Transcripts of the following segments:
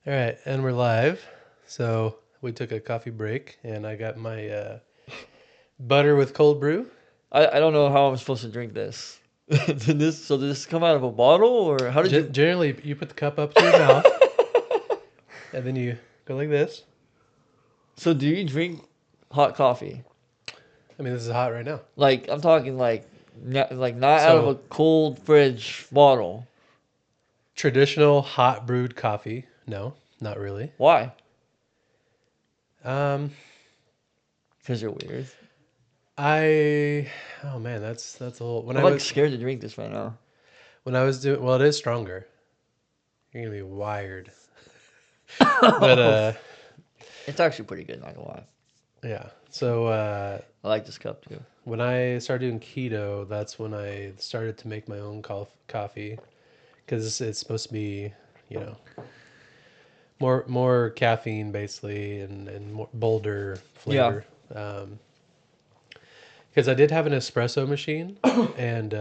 All right, and we're live. So we took a coffee break, and I got my butter with cold brew. I don't know how I'm supposed to drink this. Did this come out of a bottle or how did you? Generally, you put the cup up to your mouth, and then you go like this. So do you drink hot coffee? I mean, this is hot right now. Like I'm talking like not out of a So cold fridge bottle. traditional hot brewed coffee? No, not really. Why? Um, Because you're weird. I oh man, that's a little. I'm like scared to drink this right now. When I was doing well, it is stronger. You're gonna be wired, but It's actually pretty good, not gonna lie. yeah. So I like this cup too. when I started doing keto, that's when I started to make my own coffee because it's supposed to be, you know, more caffeine basically and more bolder Yeah. flavor. Because I did have an espresso machine, and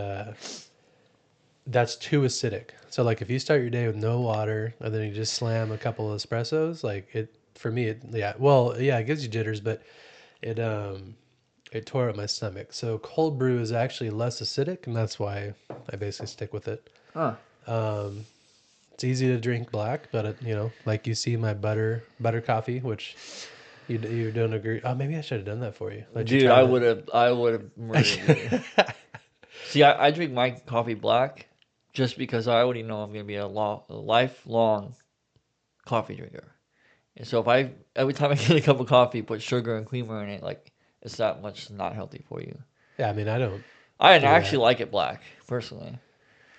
that's too acidic. So like if you start your day with no water and then you just slam a couple of espressos, like it for me, it gives you jitters, but it it tore up my stomach. So cold brew is actually less acidic, and that's why I basically stick with it. Huh. It's easy to drink black, but like you see my butter coffee, which you don't agree. Oh, maybe I should have done that for you. Let you Dude, try that. I would have murdered you. See, I drink my coffee black just because I already know I'm gonna be a lifelong coffee drinker. And so if I every time I get a cup of coffee, put sugar and creamer in it, like it's that much not healthy for you. Yeah, I mean I don't I do actually that. like it black personally.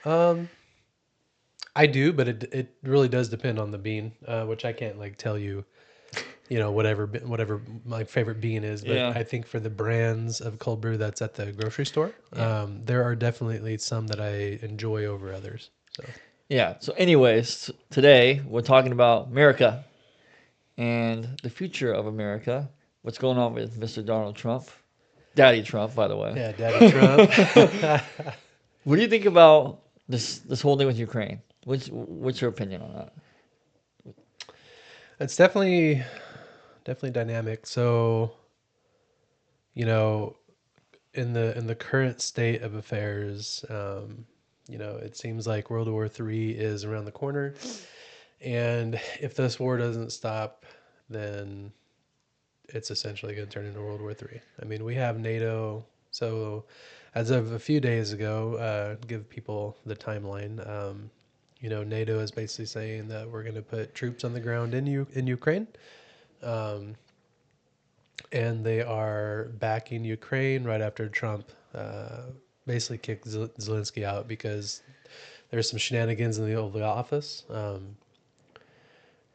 Um, I do, but it really does depend on the bean, which I can't like tell you. Whatever my favorite bean is, but Yeah, I think for the brands of cold brew that's at the grocery store, yeah, there are definitely some that I enjoy over others. So yeah. So, anyways, today we're talking about America and the future of America. What's going on with Mr. Donald Trump, Daddy Trump, by the way. yeah, Daddy Trump. What do you think about this whole thing with Ukraine? What's your opinion on that? It's definitely dynamic. So you know, in the current state of affairs, it seems like World War III is around the corner, and if this war doesn't stop, then it's essentially going to turn into World War III. I mean, we have NATO. So, as of a few days ago, give people the timeline. NATO is basically saying that we're going to put troops on the ground in Ukraine, um, and they are backing Ukraine right after Trump basically kicked Zelensky out because there's some shenanigans in the Oval Office.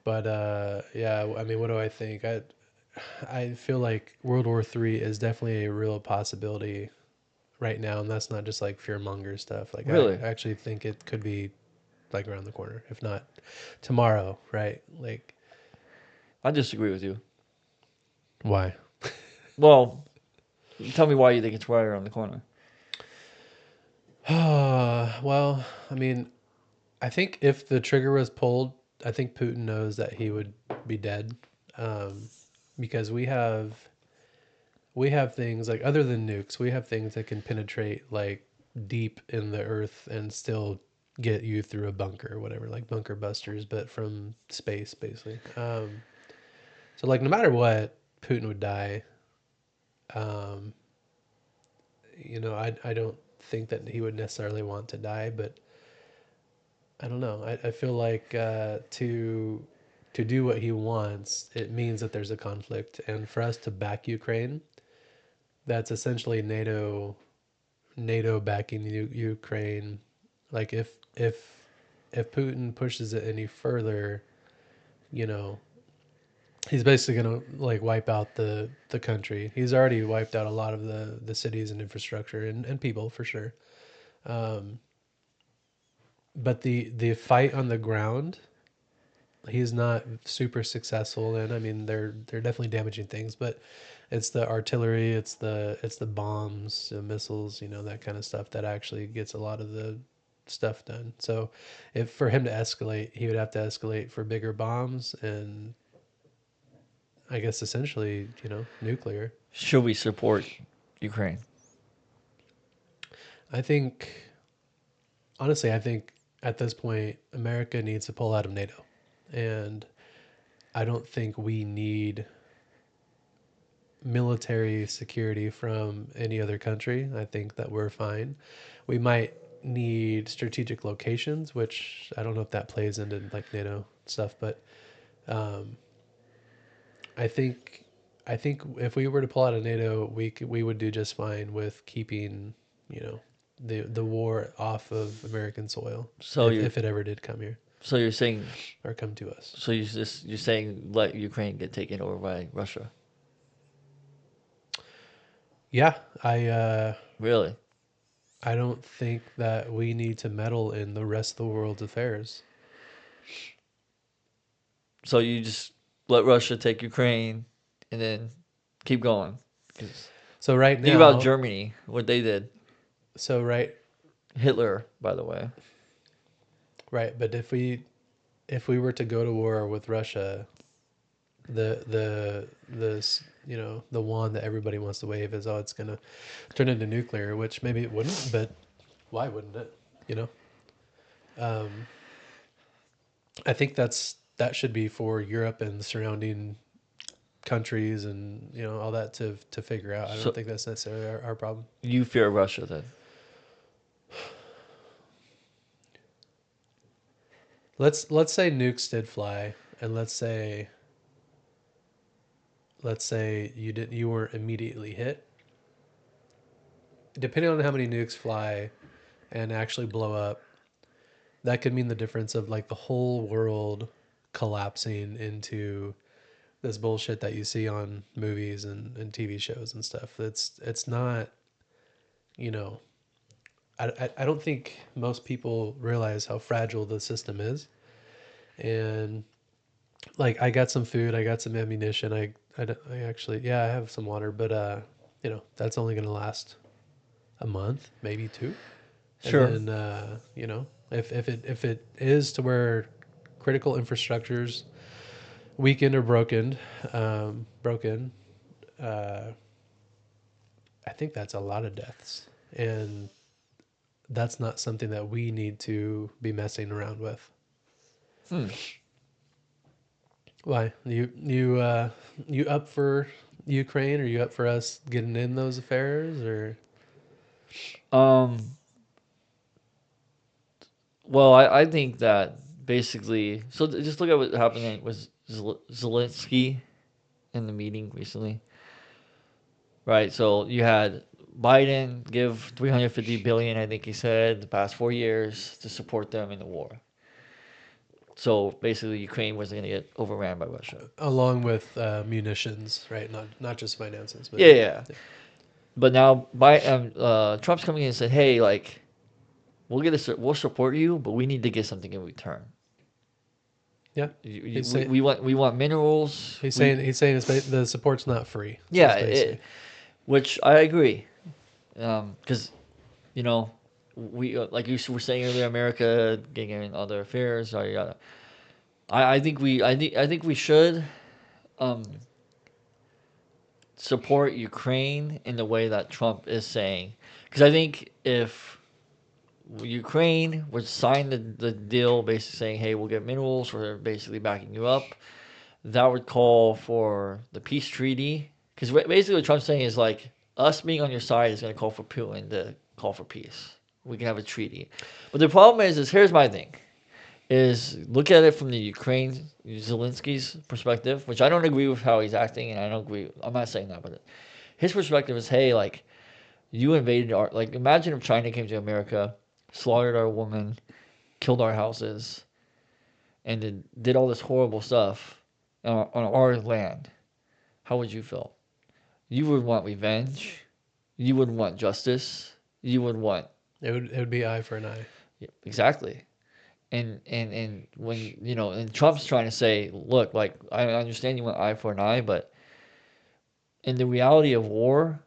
But yeah, I mean, what do I think? I feel like World War III is definitely a real possibility right now, and that's not just like fear monger stuff. Like I Really, actually think it could be like around the corner, if not tomorrow, right? Like I disagree with you. why? Well, tell me why you think it's right around the corner. Well, I mean, I think if the trigger was pulled, I think Putin knows that he would be dead, um, because we have things like other than nukes, we have things that can penetrate like deep in the earth and still get you through a bunker or whatever, like bunker busters, but from space basically. So like no matter what, Putin would die. Um, I don't think that he would necessarily want to die, but I don't know. I feel like to do what he wants, it means that there's a conflict, and for us to back Ukraine, that's essentially NATO backing Ukraine. Like if Putin pushes it any further, you know, he's basically gonna like wipe out the country. He's already wiped out a lot of the cities and infrastructure and people for sure. Um, but the fight on the ground, he's not super successful in. I mean, they're definitely damaging things, but it's the artillery, it's the bombs, missiles, that kind of stuff that actually gets a lot of the stuff done. So, if for him to escalate, he would have to escalate for bigger bombs and I guess essentially, nuclear. Should we support Ukraine? I think, honestly, I think at this point, America needs to pull out of NATO. And I don't think we need military security from any other country. I think that we're fine. We might need strategic locations, which I don't know if that plays into like NATO stuff, but um, I think I think if we were to pull out of NATO, we would do just fine with keeping, you know, the war off of American soil So you if it ever did come here so you're saying or come to us. so you're saying let Ukraine get taken over by Russia? Yeah, Really? I don't think that we need to meddle in the rest of the world's affairs. So you just let Russia take Ukraine and then keep going? 'Cause So right think about now, Germany, what they did. so right Hitler, by the way. right, but if we were to go to war with Russia, the wand that everybody wants to wave is, oh, it's gonna turn into nuclear, which maybe it wouldn't, but why wouldn't it? You know, um, I think that should be for Europe and the surrounding countries and all that to figure out. I don't So think that's necessarily our problem. you fear Russia then? Let's say nukes did fly, and let's say you weren't immediately hit. Depending on how many nukes fly and actually blow up, that could mean the difference of like the whole world collapsing into this bullshit that you see on movies and TV shows and stuff. It's not, you know, I don't think most people realize how fragile the system is. And like I got some food, I got some ammunition, I actually, yeah, I have some water, but that's only going to last a month, maybe two. And Sure. then if it is to where critical infrastructures weakened or broken, uh, I think that's a lot of deaths, and that's not something that we need to be messing around with. Hmm. Why you up for Ukraine? Are you up for us getting in those affairs? Or Um. Well, I think that basically, so just look at what happened with Zelensky in the meeting recently, right? So you had Biden give 350 billion, I think he said, the past 4 years to support them in the war. So basically, Ukraine was going to get overran by Russia. along with munitions, right? Not just finances, but Yeah, yeah, yeah. yeah, But now, Trump's coming in and said, "Hey, like, we'll support you, but we need to get something in return. yeah. You, He's saying we want minerals. he's saying he's saying the support's not free. That's what Yeah, he's basically. which I agree, because you know we like you were saying earlier, America getting in other affairs. Yada, yada. I think we should um, support Ukraine in the way that Trump is saying, because I think if Ukraine would sign the deal, basically saying, "Hey, we'll get minerals. We're basically backing you up." That would call for the peace treaty. Because basically, what Trump's saying is like us being on your side is going to call for Putin to call for peace. We can have a treaty. But the problem is here's my thing: is look at it from the Ukraine Zelensky's perspective, which I don't agree with how he's acting, and I don't agree. I'm not saying that, but his perspective is, hey, like you invaded our like. Imagine if China came to America, slaughtered our women, killed our houses, and did all this horrible stuff on our land. How would you feel? You would want revenge. You would want justice. You would want It would be eye for an eye. yeah, exactly. And when and Trump's trying to say, look, like I understand you want eye for an eye, but in the reality of war,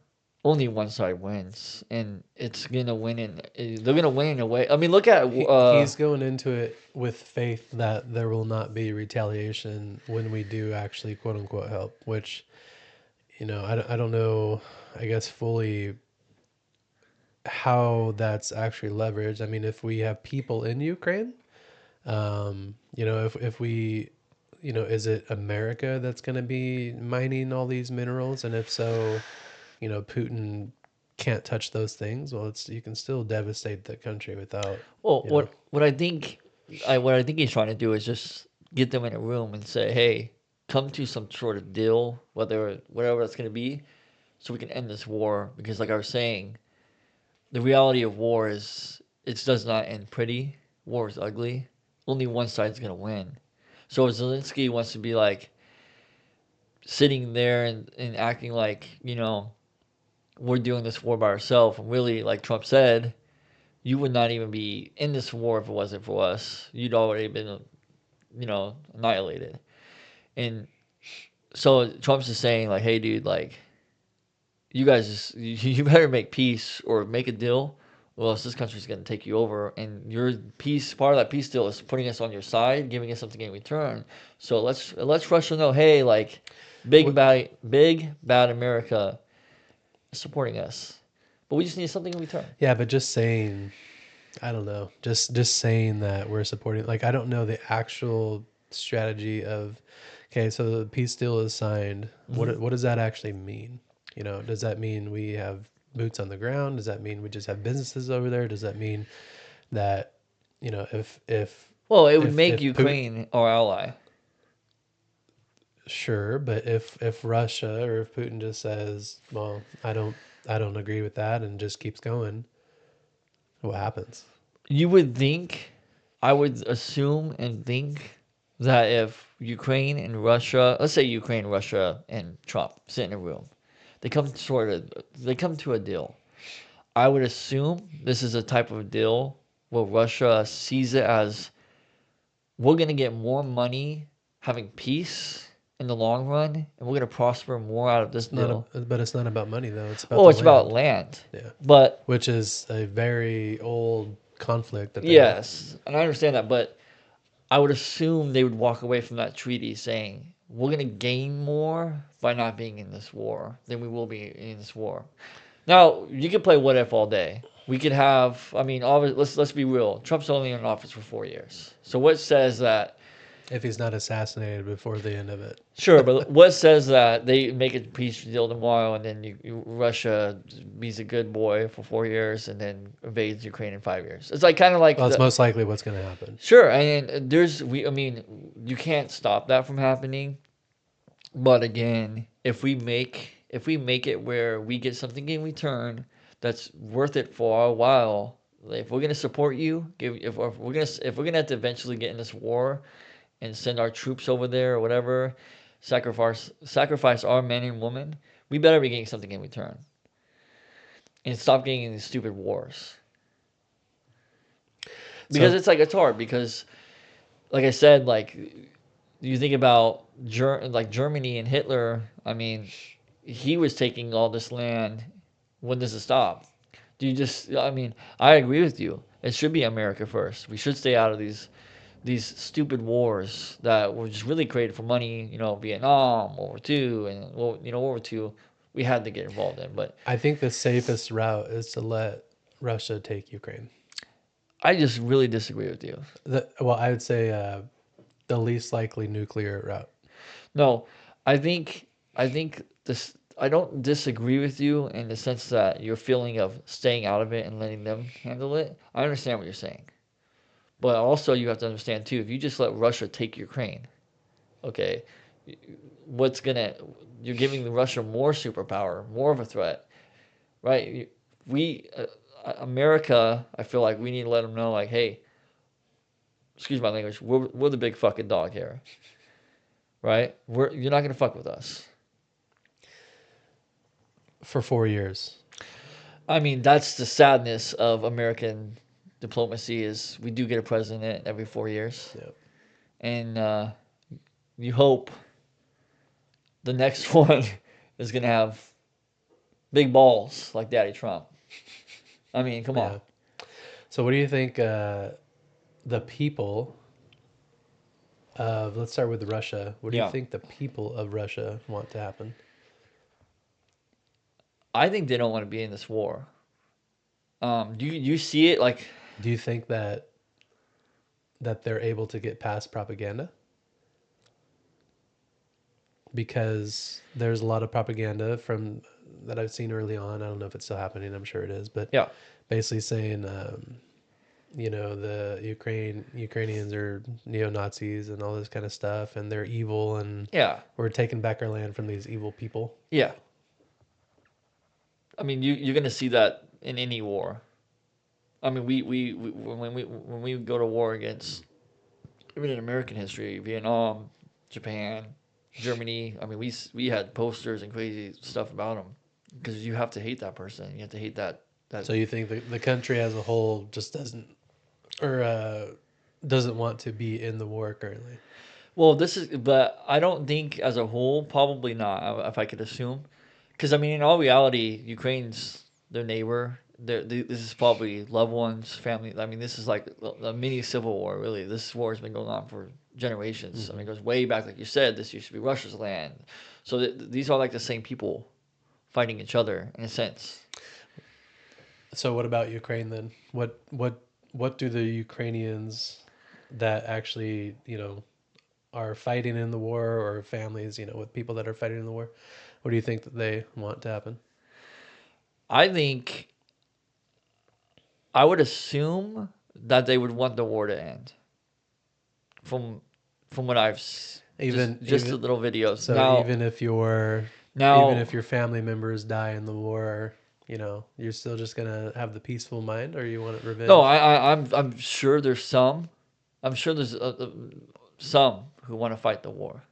only one side wins, and it's gonna win in. They're gonna win in a way. I mean, look at He's going into it with faith that there will not be retaliation when we do actually quote unquote help, which, I don't know, I guess, fully how that's actually leveraged. I mean, if we have people in Ukraine, if we, is it America that's going to be mining all these minerals? And if so, Putin can't touch those things. Well, you can still devastate the country without, well, you know, what I think he's trying to do is just get them in a room and say, hey, come to some sort of deal, whatever that's gonna be, so we can end this war. Because like I was saying, the reality of war is it does not end pretty. War is ugly. Only one side's gonna win. So if Zelensky wants to be like sitting there and acting like, we're doing this war by ourselves, and really, like Trump said, you would not even be in this war if it wasn't for us. You'd already been, annihilated. And so Trump's just saying, like, hey, dude, like, you guys just, you better make peace or make a deal, or else this country's going to take you over. And your peace, part of that peace deal is putting us on your side, giving us something in return. So let's Russia know, hey, like, big bad America is supporting us, but we just need something in return. yeah, but just saying, I don't know, just saying that we're supporting, like, I don't know the actual strategy of, okay, so the peace deal is signed. Hmm. What does that actually mean? Does that mean we have boots on the ground? Does that mean we just have businesses over there? Does that mean that, if Well, it would make if Putin, Ukraine our ally. sure, but if Russia or if Putin just says, well, I don't agree with that and just keeps going, what happens? You would think, I would assume and think that if Ukraine and Russia, let's say Ukraine, Russia, and Trump sit in a room, they come to a deal. I would assume this is a type of deal where Russia sees it as we're going to get more money having peace in the long run, and we're going to prosper more out of this It's not deal. but it's not about money though. It's about Oh, the it's about land. land. Yeah. But Which is a very old conflict that they have. yes, and I understand that, but I would assume they would walk away from that treaty saying, we're going to gain more by not being in this war than we will be in this war. Now, you could play what if all day. We could have, I mean, let's be real. Trump's only in office for 4 years. So what says that? If he's not assassinated before the end of it. Sure, but what says that they make a peace deal tomorrow and then Russia be's a good boy for 4 years and then invades Ukraine in 5 years? It's like kind of like Well, it's most likely what's going to happen. sure, and I mean, you can't stop that from happening. But again, if we make it where we get something in return that's worth it for a while, like, if we're gonna support you, if we're gonna have to eventually get in this war and send our troops over there or whatever, sacrifice our men and women, we better be getting something in return and stop getting in these stupid wars. Because So it's hard because like I said, like you think about like Germany and Hitler. I mean, he was taking all this land. When does it stop? Do you just? I mean, I agree with you. It should be America first. We should stay out of these stupid wars that were just really created for money. Vietnam, World War II, and World War II. We had to get involved in, but I think the safest route is to let Russia take Ukraine. I just really disagree with you. Well, I would say the least likely nuclear route. No, I think this. I don't disagree with you in the sense that your feeling of staying out of it and letting them handle it. I understand what you're saying, but also you have to understand too. If you just let Russia take Ukraine, okay, what's gonna? You're giving Russia more superpower, more of a threat, right? We, America, I feel like we need to let them know, like, hey, excuse my language, we're the big fucking dog here, right? You're not gonna fuck with us. For 4 years. I mean, that's the sadness of American diplomacy is we do get a president every 4 years, Yeah. and you hope the next one is gonna have big balls like Daddy Trump. I mean, come on. Yeah. So what do you think the people of, let's start with Russia. What do you Yeah. think the people of Russia want to happen? I think they don't want to be in this war. Do you see it like Do you think that they're able to get past propaganda? Because there's a lot of propaganda from that I've seen early on. I don't know if it's still happening. I'm sure it is, but yeah. basically saying, the Ukrainians are neo Nazis and all this kind of stuff, and they're evil, and Yeah. we're taking back our land from these evil people. Yeah. I mean, you're going to see that in any war. I mean, we when we go to war against even in American history, Vietnam, Japan, Germany. I mean, we had posters and crazy stuff about them because you have to hate that person. You have to hate that. So you think the country as a whole just doesn't or doesn't want to be in the war currently? Well, this is, but I don't think as a whole, probably not. If I could assume, because I mean, in all reality, Ukraine's their neighbor. This is probably loved ones, family. I mean, this is like a mini civil war, really. This war has been going on for generations. I mean, Hmm. it goes way back, like you said. This used to be Russia's land, so these are like the same people fighting each other in a sense. So what about Ukraine then? What do the Ukrainians that actually are fighting in the war, or families with people that are fighting in the war? What do you think that they want to happen? I think I would assume that they would want the war to end. From from what Even just the even little videos. so, even Now if your family members die in the war, you're still just gonna have the peaceful mind, or you want no, revenge? I'm sure there's some. I'm sure there's some who want to fight the war.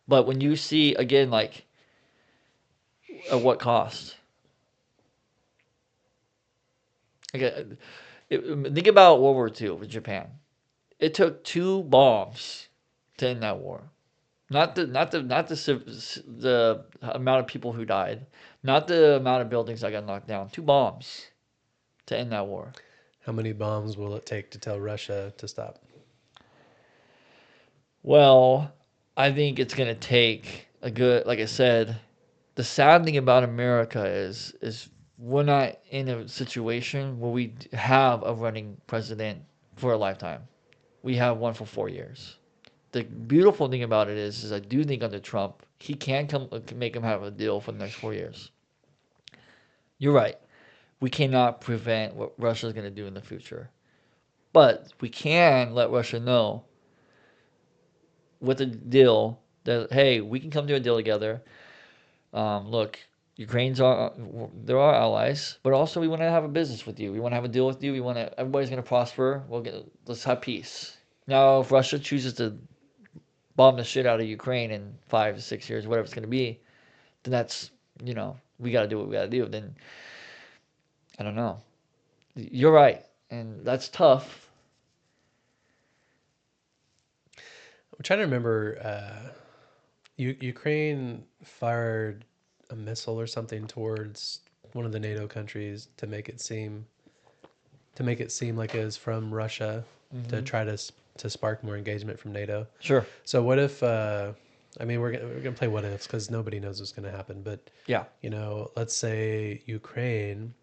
But when you see again, like at what cost? Okay, think about World War II with Japan. It took two bombs to end that war. The amount of people who died, not the amount of buildings that got knocked down. Two bombs to end that war. How many bombs will it take to tell Russia to stop? Well, I think it's gonna take a good, like I said. The sad thing about America is we're not in a situation where we have a running president for a lifetime. We have one for 4 years. The beautiful thing about it is I do think under Trump he can make him have a deal for the next 4 years. You're right. We cannot prevent what Russia's going to do in the future, but we can let Russia know with a deal that hey, we can come to a deal together. Look, Ukraine's our they're our allies, but also we want to have a business with you. We want to have a deal with you. We want to everybody's going to prosper. Let's have peace. Now, if Russia chooses to bomb the shit out of Ukraine in 5 to 6 years, whatever it's going to be, then that's we got to do what we got to do. Then I don't know. You're right, and that's tough. I'm trying to remember. Ukraine fired a missile or something towards one of the NATO countries to make it seem like it was from Russia, to Hmm. try to spark more engagement from NATO. Sure. So what if? I mean, we're gonna play what ifs because nobody knows what's gonna happen. But Yeah. let's say Ukraine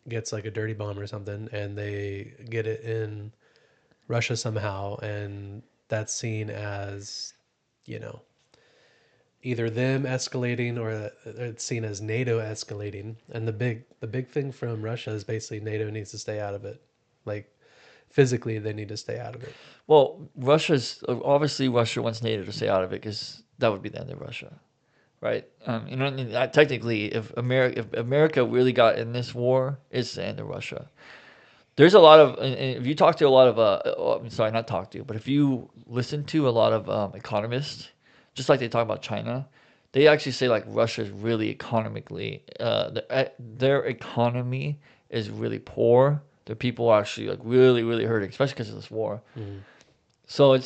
gets like a dirty bomb or something, and they get it in Russia somehow, and that's seen as you know either them escalating, or it's seen as NATO escalating. And the big thing from Russia is basically NATO needs to stay out of it. Like physically, they need to stay out of it. Well, Russia's obviously Russia wants NATO to stay out of it because that would be the end of Russia, right? Technically, if America really got in this war, it's the end of Russia. There's a lot of, and if you talk to a lot of, I'm sorry, not talk to, but if you listen to a lot of economists, just like they talk about China, they actually say like Russia is really economically, their economy is really poor. Their people are actually like really, really hurting, especially because of this war. Mm. So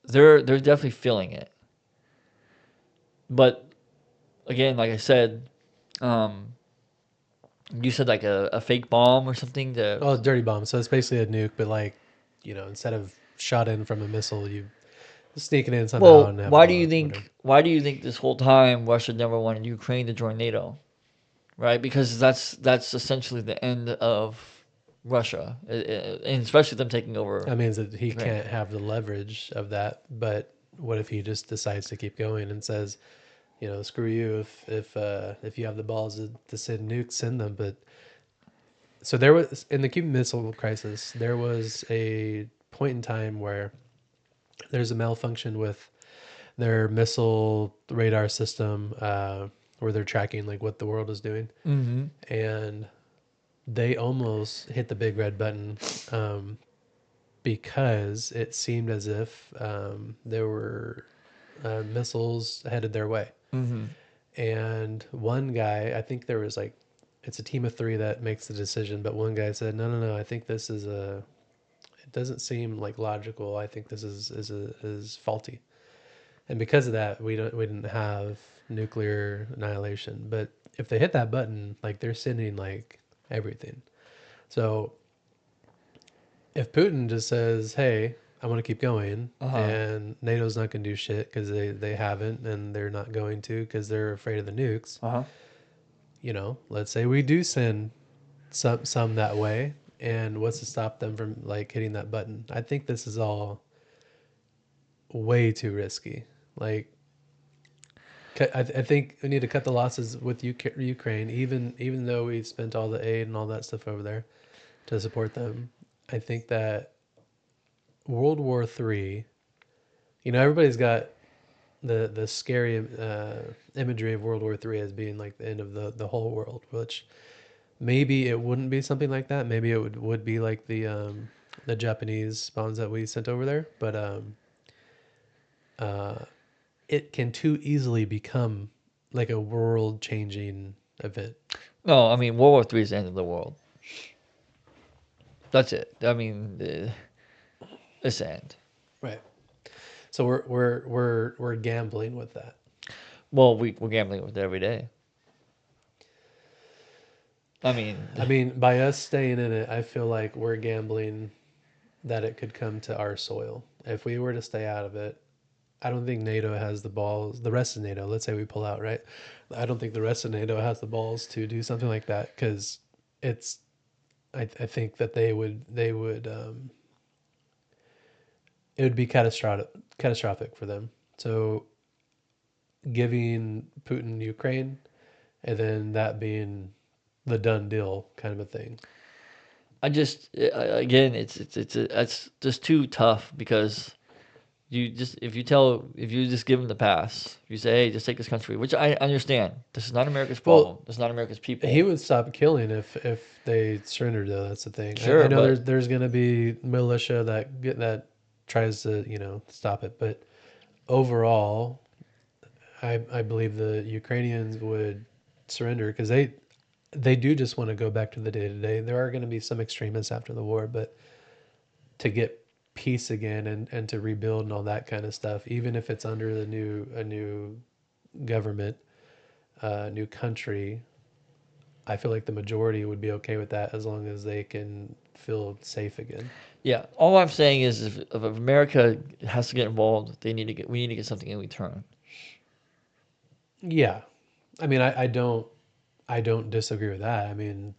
they're definitely feeling it. But again, like I said, um, you said like a fake bomb or something. To Oh, dirty bomb. So it's basically a nuke, but like, instead of shot in from a missile, you sneak it in somehow well, and have it why do blow you up or whatever. think? Why do you think this whole time Russia never wanted Ukraine to join NATO? Right, because that's essentially the end of Russia, and especially them taking over That means that he Ukraine. can't have the leverage of that. But what if he just decides to keep going and says, screw you if you have the balls to send nukes, send them. But so there was in the Cuban Missile Crisis, there was a point in time where there's a malfunction with their missile radar system, where they're tracking like what the world is doing, Mm-hmm. and they almost hit the big red button, because it seemed as if there were missiles headed their way. Mm-hmm. And one guy, I think there was like, it's a team of three that makes the decision, but one guy said, no, no, no, I think this is it doesn't seem like logical. I think this is faulty. And because of that, we didn't have nuclear annihilation. But if they hit that button, like they're sending like everything. So if Putin just says, "Hey, I want to keep going," Uh huh. and NATO's not going to do shit because they haven't and they're not going to because they're afraid of the nukes. Uh huh. Let's say we do send some that way, and what's to stop them from like hitting that button? I think this is all way too risky. Like, I think we need to cut the losses with Ukraine, even though we spent all the aid and all that stuff over there to support them. I think that World War III. Everybody's got the scary imagery of World War III as being like the end of the whole world, which maybe it wouldn't be something like that. Maybe it would be like the Japanese bombs that we sent over there, but uh, it can too easily become like a world changing event. No, I mean World War Three is the end of the world. That's it. I mean, it's the end. Right. So we're gambling with that. Well, we're gambling with it every day. I mean, I mean, by us staying in it, I feel like we're gambling that it could come to our soil. If we were to stay out of it, I don't think NATO has the balls. The rest of NATO, let's say we pull out, right? I don't think the rest of NATO has the balls to do something like that because it's. I think that it would be catastrophic for them. So giving Putin Ukraine and then that being the done deal kind of a thing. I just again, it's just too tough because you just if you just give them the pass, if you say, hey, just take this country, which I understand. This is not America's Well, problem. This is not America's he people. would stop killing if they surrendered. Though that's the thing. I Sure, know but there's going to be militia that tries to stop it, but overall, I believe the Ukrainians would surrender because they do just want to go back to the day to day. There are going to be some extremists after the war, but to get peace again and to rebuild and all that kind of stuff, even if it's under the new a new government, new country, I feel like the majority would be okay with that as long as they can feel safe again. yeah, all I'm saying is if America has to get involved, we need to get something in return. Yeah, I mean, I don't disagree with that. I mean,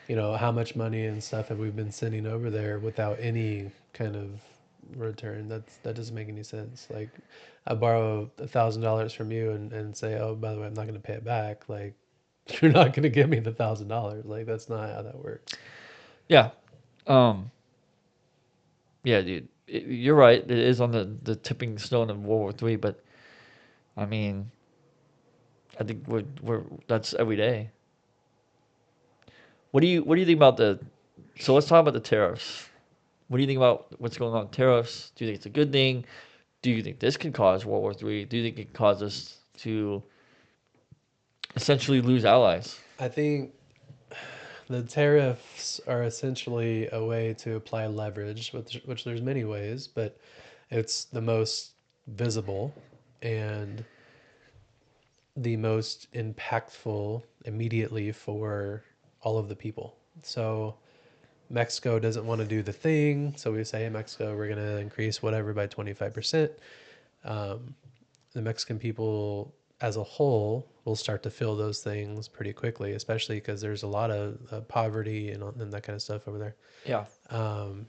how much money and stuff have we been sending over there without any kind of return? That doesn't make any sense. Like, I borrow $1,000 from you and say, oh, by the way, I'm not going to pay it back. Like, you're not going to give me the $1,000. Like, that's not how that works. Yeah, um, yeah, dude, you're right. It is on the tipping stone of World War Three, but I mean, I think we're that's every day. What do you think about the? So let's talk about the tariffs. What do you think about what's going on with tariffs? Do you think it's a good thing? Do you think this could cause World War Three? Do you think it could cause us to essentially lose allies? I think the tariffs are essentially a way to apply leverage, which there's many ways, but it's the most visible. And the most impactful immediately for all of the people. So Mexico doesn't want to do the thing. So we say, hey, Mexico, we're going to increase whatever by 25%. Um, the Mexican people as a whole will start to feel those things pretty quickly, especially because there's a lot of poverty and that kind of stuff over there. Yeah. Um,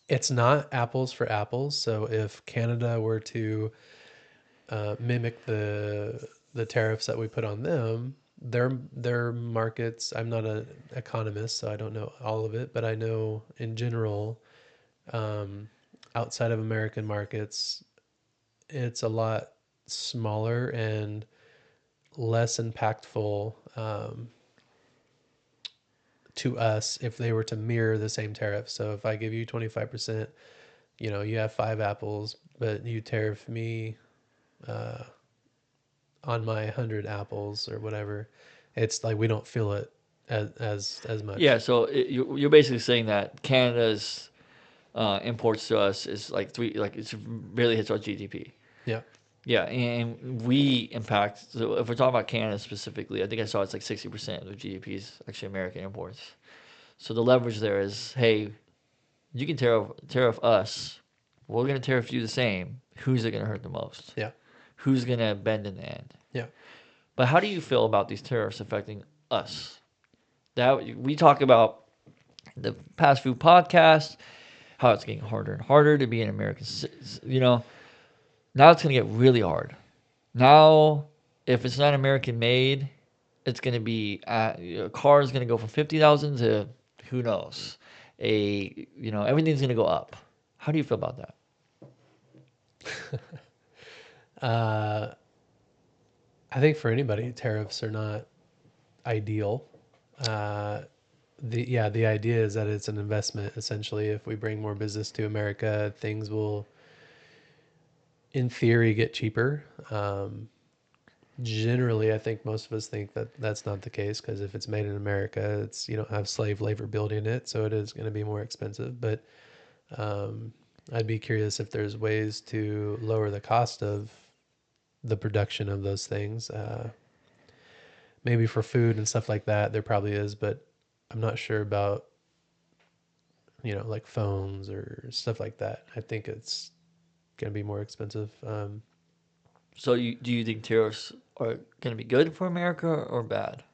it's not apples for apples. So if Canada were to mimic the tariffs that we put on them, their markets. I'm not an economist, so I don't know all of it, but I know in general, um, outside of American markets, it's a lot smaller and less impactful to us if they were to mirror the same tariff. So if I give you 25%, you have five apples, but you tariff me uh, on my 100 apples or whatever. It's like we don't feel it as Yeah. much. So you're basically saying that Canada's imports to us is like like it's barely hits our GDP. Yeah. Yeah, and we impact. So if we're talking about Canada specifically, I think I saw it's like 60% of the GDP is actually American imports. So the leverage there is, hey, you can tariff us. We're gonna tariff you the same. Who's it gonna hurt the most? Yeah. Who's gonna bend in the end? Yeah. But how do you feel about these tariffs affecting us? That we talk about the past few podcasts, how it's getting harder and harder to be an American. Now it's gonna get really hard. Now, if it's not American made, it's gonna be a car is gonna go from 50,000 to who knows. Everything's gonna go up. How do you feel about that? Uh, I think for anybody, tariffs are not ideal. Uh, the idea is that it's an investment essentially. If we bring more business to America, things will, in theory, get cheaper. Generally, I think most of us think that that's not the case because if it's made in America, it's you don't have slave labor building it, so it is going to be more expensive. But um, I'd be curious if there's ways to lower the cost of the production of those things. Maybe for food and stuff like that, there probably is, but I'm not sure about like phones or stuff like that. I think it's going to be more expensive. So do you think tariffs are gonna be good for America or bad?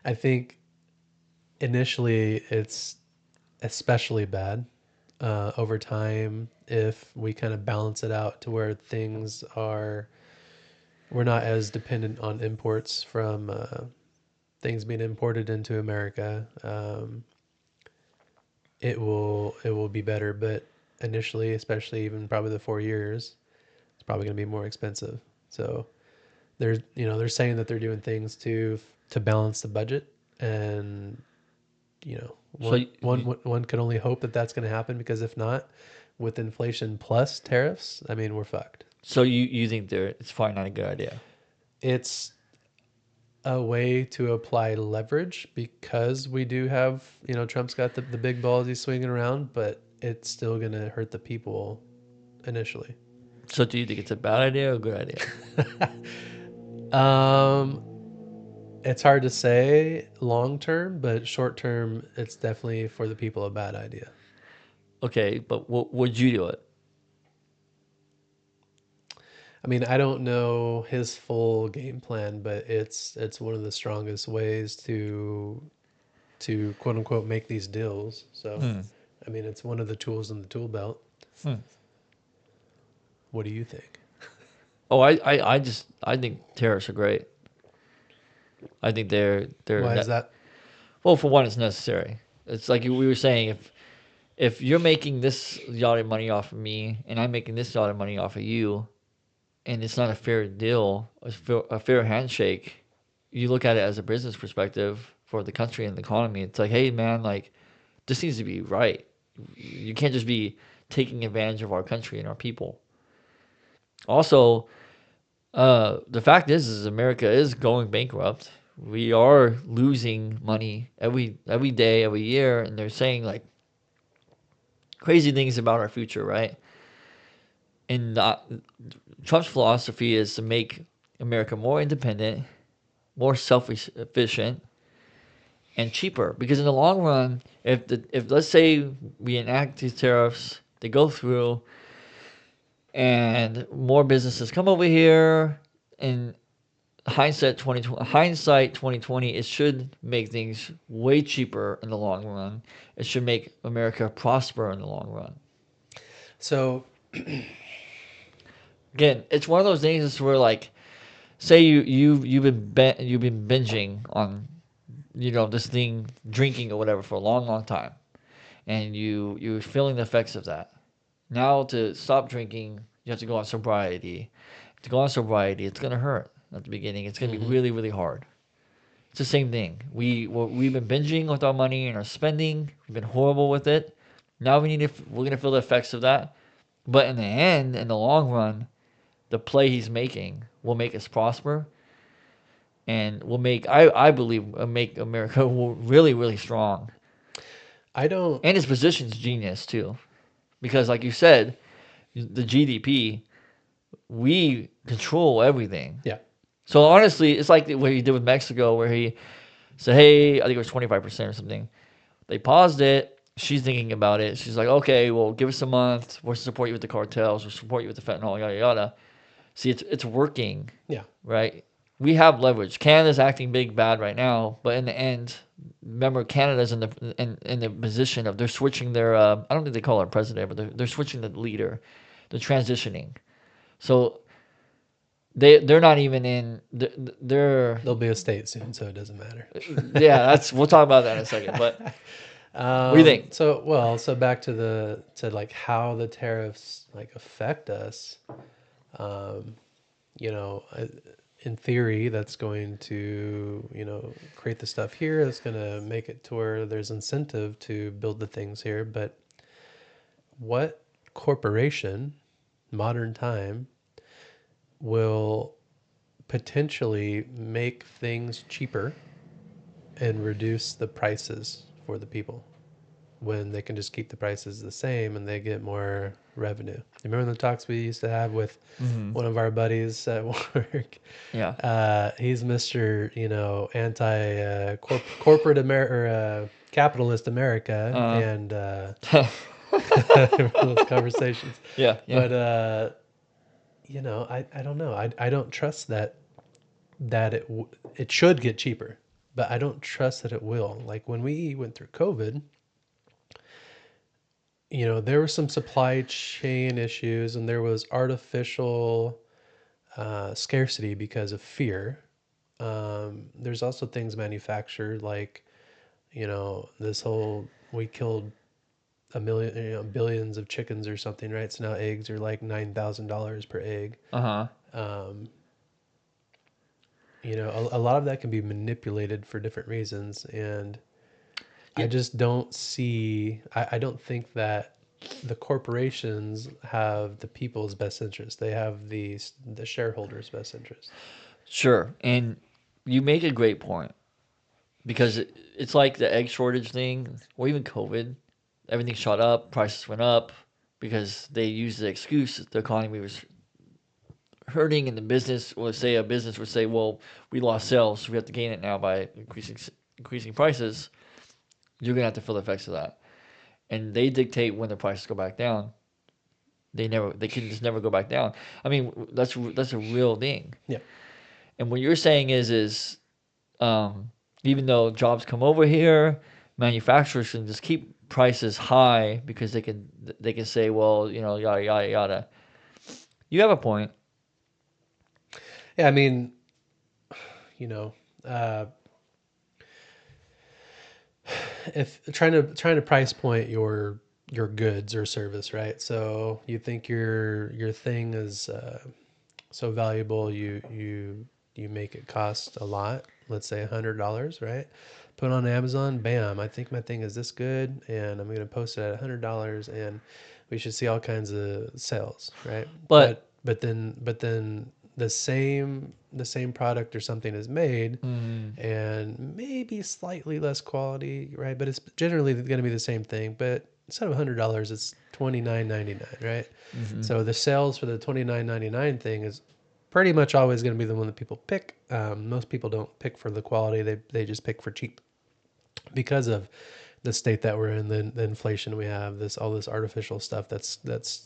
I think initially it's especially bad. Over time, if we kind of balance it out to where we're not as dependent on imports from things being imported into America. It will be better, but initially, especially even probably the 4 years, it's probably going to be more expensive. So they're saying that they're doing things to balance the budget, and So one could only hope that that's going to happen because if not, with inflation plus tariffs, I mean we're fucked. you think it's probably not a good idea? It's a way to apply leverage because we do have Trump's got the big balls he's swinging around, but it's still going to hurt the people initially. So do you think it's a bad idea or a good idea? um it's hard to say long term, but short term it's definitely for the people a bad idea. Okay, but would you do it? I mean, I don't know his full game plan, but it's one of the strongest ways to quote unquote make these deals. So, Hmm. I mean, it's one of the tools in the tool belt. Hmm. What do you think? Oh, I think tariffs are great. I think Why is that? well, for one, it's necessary. It's like we were saying, if you're making this lot of money off of me and I'm making this lot of money off of you, and it's not a fair deal, a fair handshake, you look at it as a business perspective for the country and the economy. It's like, hey, man, like this needs to be right. You can't just be taking advantage of our country and our people. Also, the fact is America is going bankrupt. We are losing money every day, every year, and they're saying like crazy things about our future, right? And Trump's philosophy is to make America more independent, more self-efficient, and cheaper. Because in the long run, if let's say we enact these tariffs, they go through, and more businesses come over here, and hindsight 2020, it should make things way cheaper in the long run. It should make America prosper in the long run. So Again, it's one of those things where like say you've been binging on this thing, drinking or whatever for a long time, and you're feeling the effects of that. Now to stop drinking, you have to go on sobriety. To go on sobriety, it's gonna hurt at the beginning. It's gonna be mhm. really really hard. It's the same thing. We've been binging with our money and our spending. We've been horrible with it. Now we're gonna feel the effects of that. But in the end, in the long run, the play he's making will make us prosper and will make I believe make America really really strong. I don't. And his position's genius too, because like you said, the GDP, we control everything. Yeah. So honestly, it's like what he did with Mexico, where he said, "Hey, I think it was 25% or something." They paused it. She's thinking about it. She's like, "Okay, well, give us a month. We'll support you with the cartels. We'll support you with the fentanyl, yada yada." See, it's working, Yeah. right? We have leverage. Canada's acting big bad right now, but in the end, remember Canada's in the position of they're switching their I don't think they call her president, but they're switching the leader, they're transitioning. So they're not even in they're There'll be a state soon, so it doesn't matter. yeah, that's we'll talk about that in a second. But what do you think? So back to like how the tariffs like affect us. Um, you know, in theory, that's going to, create the stuff here. That's going to make it to where there's incentive to build the things here. But what corporation, modern time, will potentially make things cheaper and reduce the prices for the people when they can just keep the prices the same and they get more revenue? You remember the talks we used to have with Hmm. one of our buddies at work? Yeah. He's Mr. Anti corporate America or capitalist America, Uh, and those conversations. yeah, yeah. But I don't know. I don't trust that it should get cheaper, but I don't trust that it will. Like when we went through COVID, there were some supply chain issues and there was artificial scarcity because of fear. There's also things manufactured like, this whole, we killed a million, billions of chickens or something, right? So now eggs are like $9,000 per egg. Uh-huh. Um, a lot of that can be manipulated for different reasons. And I Yeah, just don't see, I don't think that the corporations have the people's best interest. They have the shareholders' best interest. sure. And you make a great point because it's like the egg shortage thing or even COVID. Everything shot up, prices went up because they used the excuse that the economy was hurting and the business would say a business would say, well, we lost sales, so we have to gain it now by increasing prices. You're gonna have to feel the effects of that, and they dictate when the prices go back down. They can just never go back down. I mean, that's a real thing. Yeah. And what you're saying is um, even though jobs come over here, manufacturers can just keep prices high because they can say, well, yada yada yada. You have a point. Yeah. I mean, you know, uh, if trying to price point your goods or service, right? So you think your thing is so valuable, you make it cost a lot. Let's say $100, right? Put it on Amazon, bam! I think my thing is this good, and I'm gonna post it at $100, and we should see all kinds of sales, right? But But then the same product or something is made mm, and maybe slightly less quality, right? But it's generally going to be the same thing. But instead of $100, it's $29.99, right? Mm-hmm. So the sales for the $29.99 thing is pretty much always going to be the one that people pick. Most people don't pick for the quality; they just pick for cheap because of the state that we're in, the inflation we have, this all this artificial stuff that's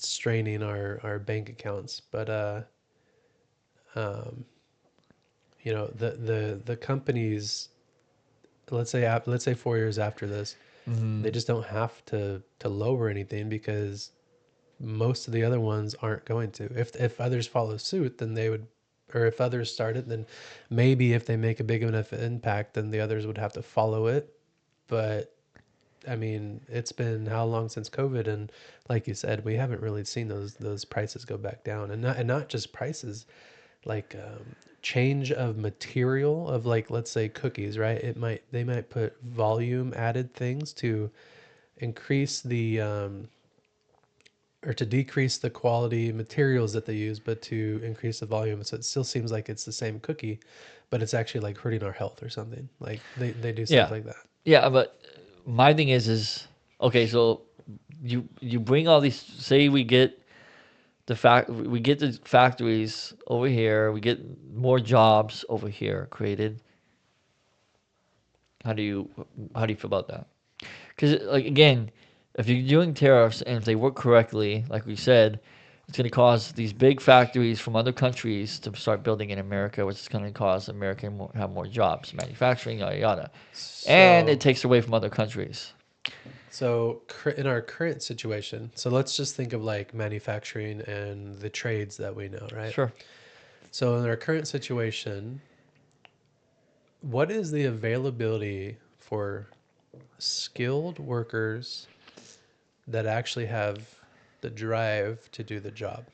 straining our bank accounts. But um, the companies, let's say 4 years after this, Mm-hmm. they just don't have to lower anything because most of the other ones aren't going to. If others follow suit, then they would, or if others start it, then maybe if they make a big enough impact, then the others would have to follow it. But I mean, it's been how long since COVID, and like you said, we haven't really seen those prices go back down, and not just prices, like change of material of, like, let's say cookies, right? They might put volume added things to increase the or to decrease the quality materials that they use, but to increase the volume. So it still seems like it's the same cookie, but it's actually like hurting our health or something. Like they do stuff Yeah, like that. yeah. But my thing is okay. So you bring all these. Say we get the factories over here. We get more jobs over here created. How do you how do you feel about that? Because like again, if you're doing tariffs and if they work correctly, like we said, it's going to cause these big factories from other countries to start building in America, which is going to cause America more, have more jobs, manufacturing, yada yada, and it So takes away from other countries. in our current situation, so let's just think of like manufacturing and the trades that we know, right? Sure. So in our current situation, what is the availability for skilled workers that actually have the drive to do the job?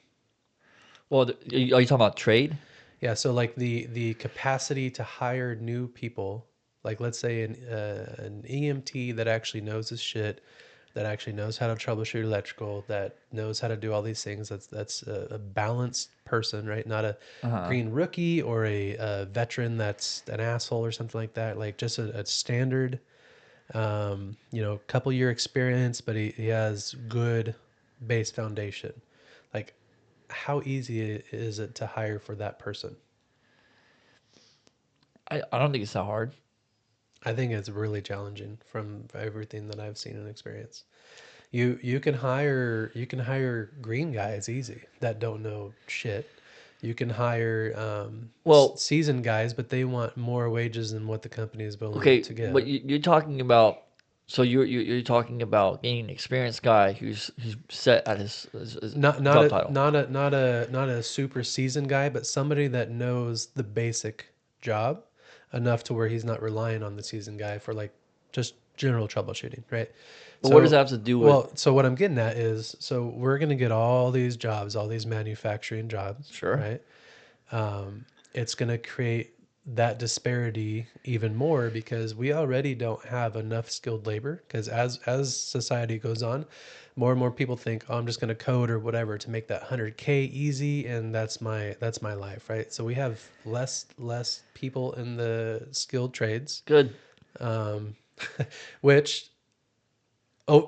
Well, are you talking about trade? Yeah, so like the capacity to hire new people, like let's say an EMT that actually knows his shit, that actually knows how to troubleshoot electrical, that knows how to do all these things. That's a balanced person, right? Not a Uh huh. green rookie or a veteran that's an asshole or something like that. Like just a standard, couple year experience, but he has good base foundation. Like, how easy is it to hire for that person? I don't think it's that hard. I think it's really challenging from everything that I've seen and experienced. You can hire green guys easy that don't know shit. You can hire Well, seasoned guys, but they want more wages than what the company is willing okay, to but give. you're talking about. So you're talking about being an experienced guy who's set at his Not not job a title. not a not a not a super seasoned guy, but somebody that knows the basic job enough to where he's not relying on the seasoned guy for like just general troubleshooting, right? But what does that So, have to do with? well, so what I'm getting at is, so we're gonna get all these jobs, all these manufacturing jobs, Sure. right? It's going to create that disparity even more because we already don't have enough skilled labor. Because as society goes on, more and more people think, oh, I'm just going to code or whatever to make that 100K easy, and that's my life, right? So we have less people in the skilled trades, Good. um, which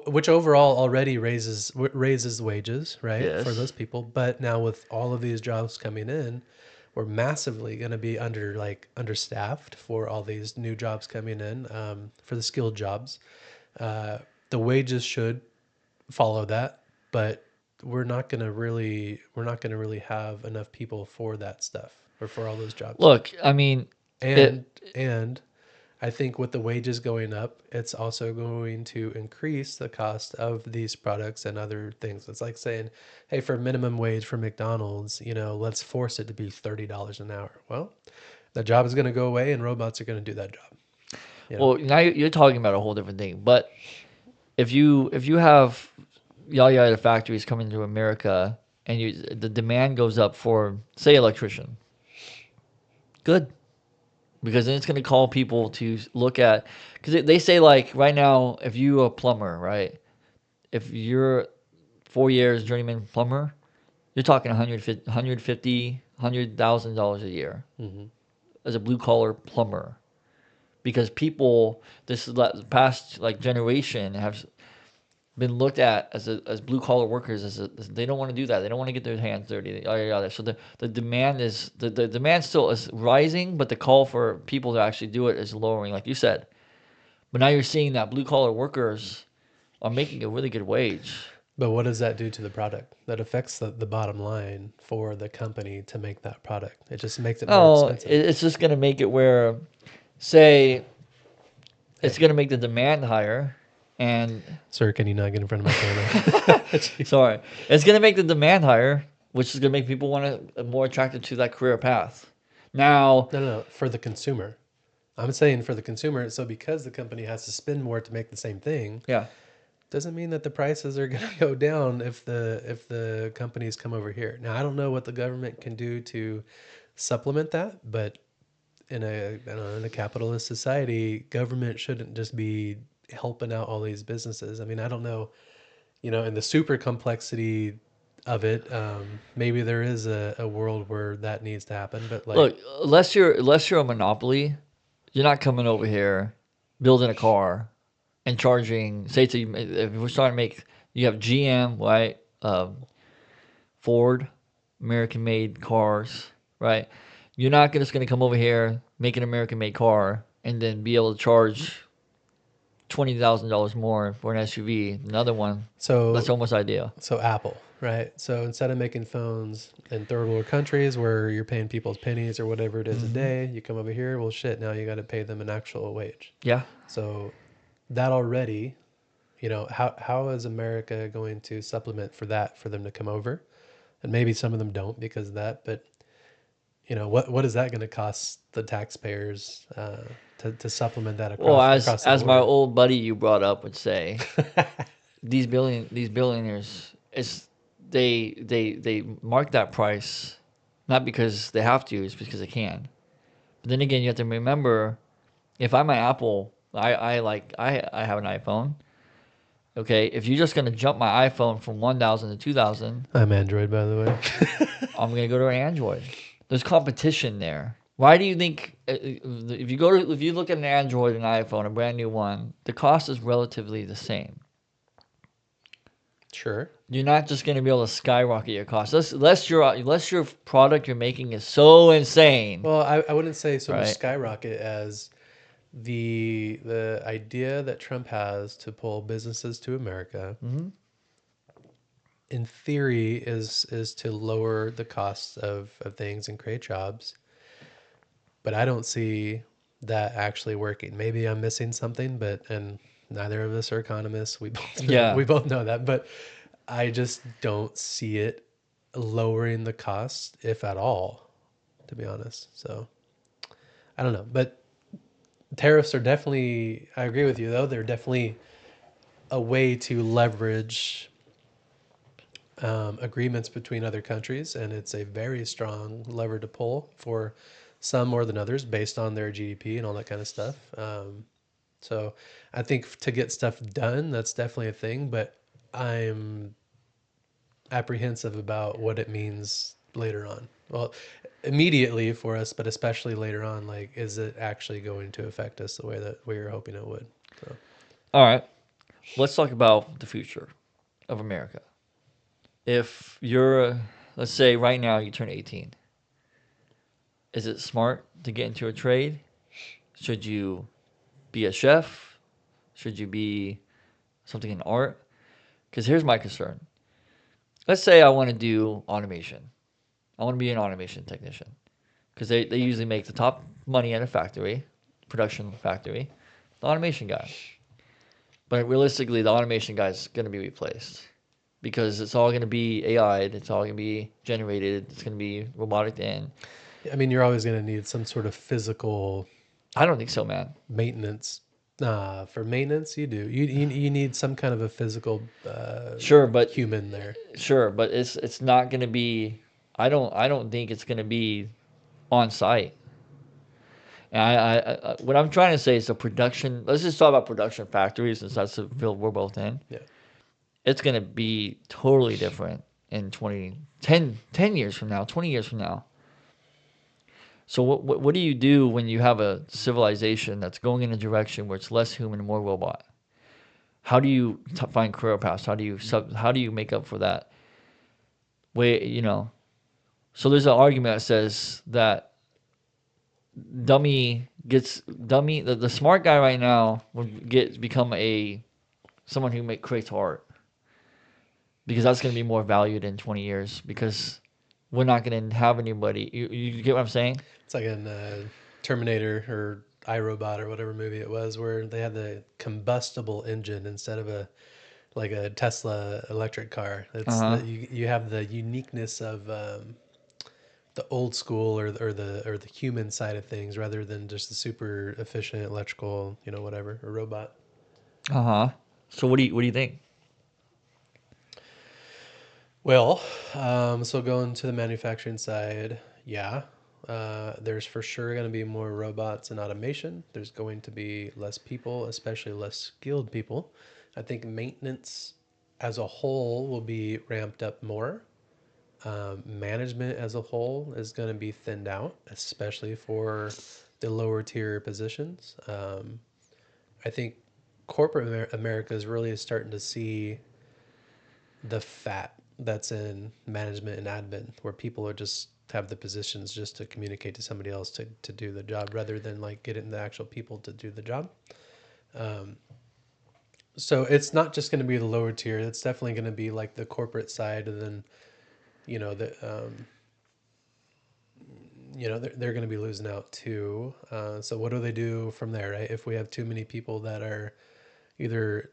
which overall already raises wages, right, for Yes. those people. But now with all of these jobs coming in, we're massively going to be understaffed for all these new jobs coming in, for the skilled jobs. Uh, the wages should follow that, but we're not going to really have enough people for that stuff or for all those jobs. Look, I mean, And it. and I think with the wages going up, it's also going to increase the cost of these products and other things. It's like saying, hey, for minimum wage for McDonald's, let's force it to be $30 an hour. Well, the job is going to go away and robots are going to do that job, you know? Well, now you're talking about a whole different thing. But if you have yada yada factories coming to America and the demand goes up for say electrician, good, because then it's going to call people to look at because they say like right now if you a plumber, right, if you're 4 years journeyman plumber, you're talking 150 $100,000 a year Hmm. as a blue collar plumber because people this past like generation have been looked at as blue collar workers as they don't want to do that. They don't want to get their hands dirty. Yada, yada. So the demand is the demand still is rising, but the call for people to actually do it is lowering, like you said. But now you're seeing that blue collar workers are making a really good wage. But what does that do to the product? That affects the bottom line for the company to make that product. It just makes it more Oh, expensive. it's just gonna make it where, say, it's Hey, gonna make the demand higher, and sir, can you not get in front of my camera? Jeez. sorry, it's gonna make the demand higher, which is gonna make people want to more attracted to that career path. Now, No, no, no, for the consumer. I'm saying for the consumer. So because the company has to spend more to make the same thing, yeah, doesn't mean that the prices are going to go down if the companies come over here. Now, I don't know what the government can do to supplement that, but I don't know, in a capitalist society, government shouldn't just be helping out all these businesses. I mean, I don't know, in the super complexity of it, maybe there is a world where that needs to happen, but like, look, unless you're a monopoly, you're not coming over here building a car and charging. Say to you, if we're starting to make, you have GM, right? Ford, American-made cars, right? You're not just going to come over here, make an American-made car, and then be able to charge $20,000 more for an SUV. Another one, that's so almost ideal. so Apple, right? So instead of making phones in third world countries where you're paying people's pennies or whatever it is a Hmm. day, you come over here, well, shit, now you got to pay them an actual wage. Yeah. So that already, how is America going to supplement for that for them to come over? And maybe some of them don't because of that, but what is that going to cost the taxpayers to supplement that Well, across as across the my board? old buddy you brought up would say, these billionaires is they mark that price not because they have to, it's because they can. But then again, you have to remember, if I'm an Apple, I have an iPhone. Okay, if you're just gonna jump my iPhone from 1,000 to 2,000, I'm Android, by the way. I'm gonna go to an Android. There's competition there. Why do you think if you look at an Android and iPhone, a brand new one, the cost is relatively the same. Sure. You're not just gonna be able to skyrocket your costs unless your product you're making is so insane, Well, I wouldn't say so much right? skyrocket as the idea that Trump has to pull businesses to America, Hmm. in theory, is to lower the costs of things and create jobs. But I don't see that actually working. Maybe I'm missing something, but and neither of us are economists. We both know, Yeah. we both know that, but I just don't see it lowering the cost, if at all, to be honest. So I don't know, but tariffs are definitely. I agree with you though. They're definitely a way to leverage agreements between other countries, and it's a very strong lever to pull for some more than others based on their GDP and all that kind of stuff. So I think to get stuff done, that's definitely a thing, but I'm apprehensive about what it means later on. Well, immediately for us, but especially later on, like, is it actually going to affect us the way that we were hoping it would? So, All right. Let's talk about the future of America. If you're, let's say right now you turn 18, is it smart to get into a trade? Should you be a chef? Should you be something in art? Because here's my concern. Let's say I want to do automation. I want to be an automation technician. Because they usually make the top money at a factory, production factory, the automation guy. But realistically, the automation guy is going to be replaced because it's all going to be AI. It's all going to be generated. It's going to be robotic in. I mean, you're always going to need some sort of physical I don't think so, man. maintenance. For maintenance, you do. You need some kind of a physical Sure, but human there. it's not going to be. I don't think it's going to be on site. And what I'm trying to say is the production. Let's just talk about production factories, since that's the field we're both in. Yeah. It's going to be totally different in 10 years from now, 20 years from now. So what do you do when you have a civilization that's going in a direction where it's less human and more robot? how do you find career paths? How do you make up for that? Way, So there's an argument that says that the smart guy right now would become a someone who creates art, because that's going to be more valued in 20 years, because we're not going to have anybody. You get what I'm saying? It's like in Terminator or iRobot or whatever movie it was, where they had the combustible engine instead of a like a Tesla electric car. Uh It's huh. that you have the uniqueness of the old school or the human side of things rather than just the super efficient electrical, whatever, a robot. Uh huh. So what do you think? Well, so going to the manufacturing side, yeah, there's for sure going to be more robots and automation. There's going to be less people, especially less skilled people. I think maintenance as a whole will be ramped up more. Management as a whole is going to be thinned out, especially for the lower tier positions. I think corporate America is really starting to see the fat that's in management and admin, where people are just have the positions just to communicate to somebody else to do the job rather than like getting the actual people to do the job. So it's not just going to be the lower tier. It's definitely going to be like the corporate side, and then the they're going to be losing out too. So what do they do from there, right? If we have too many people that are either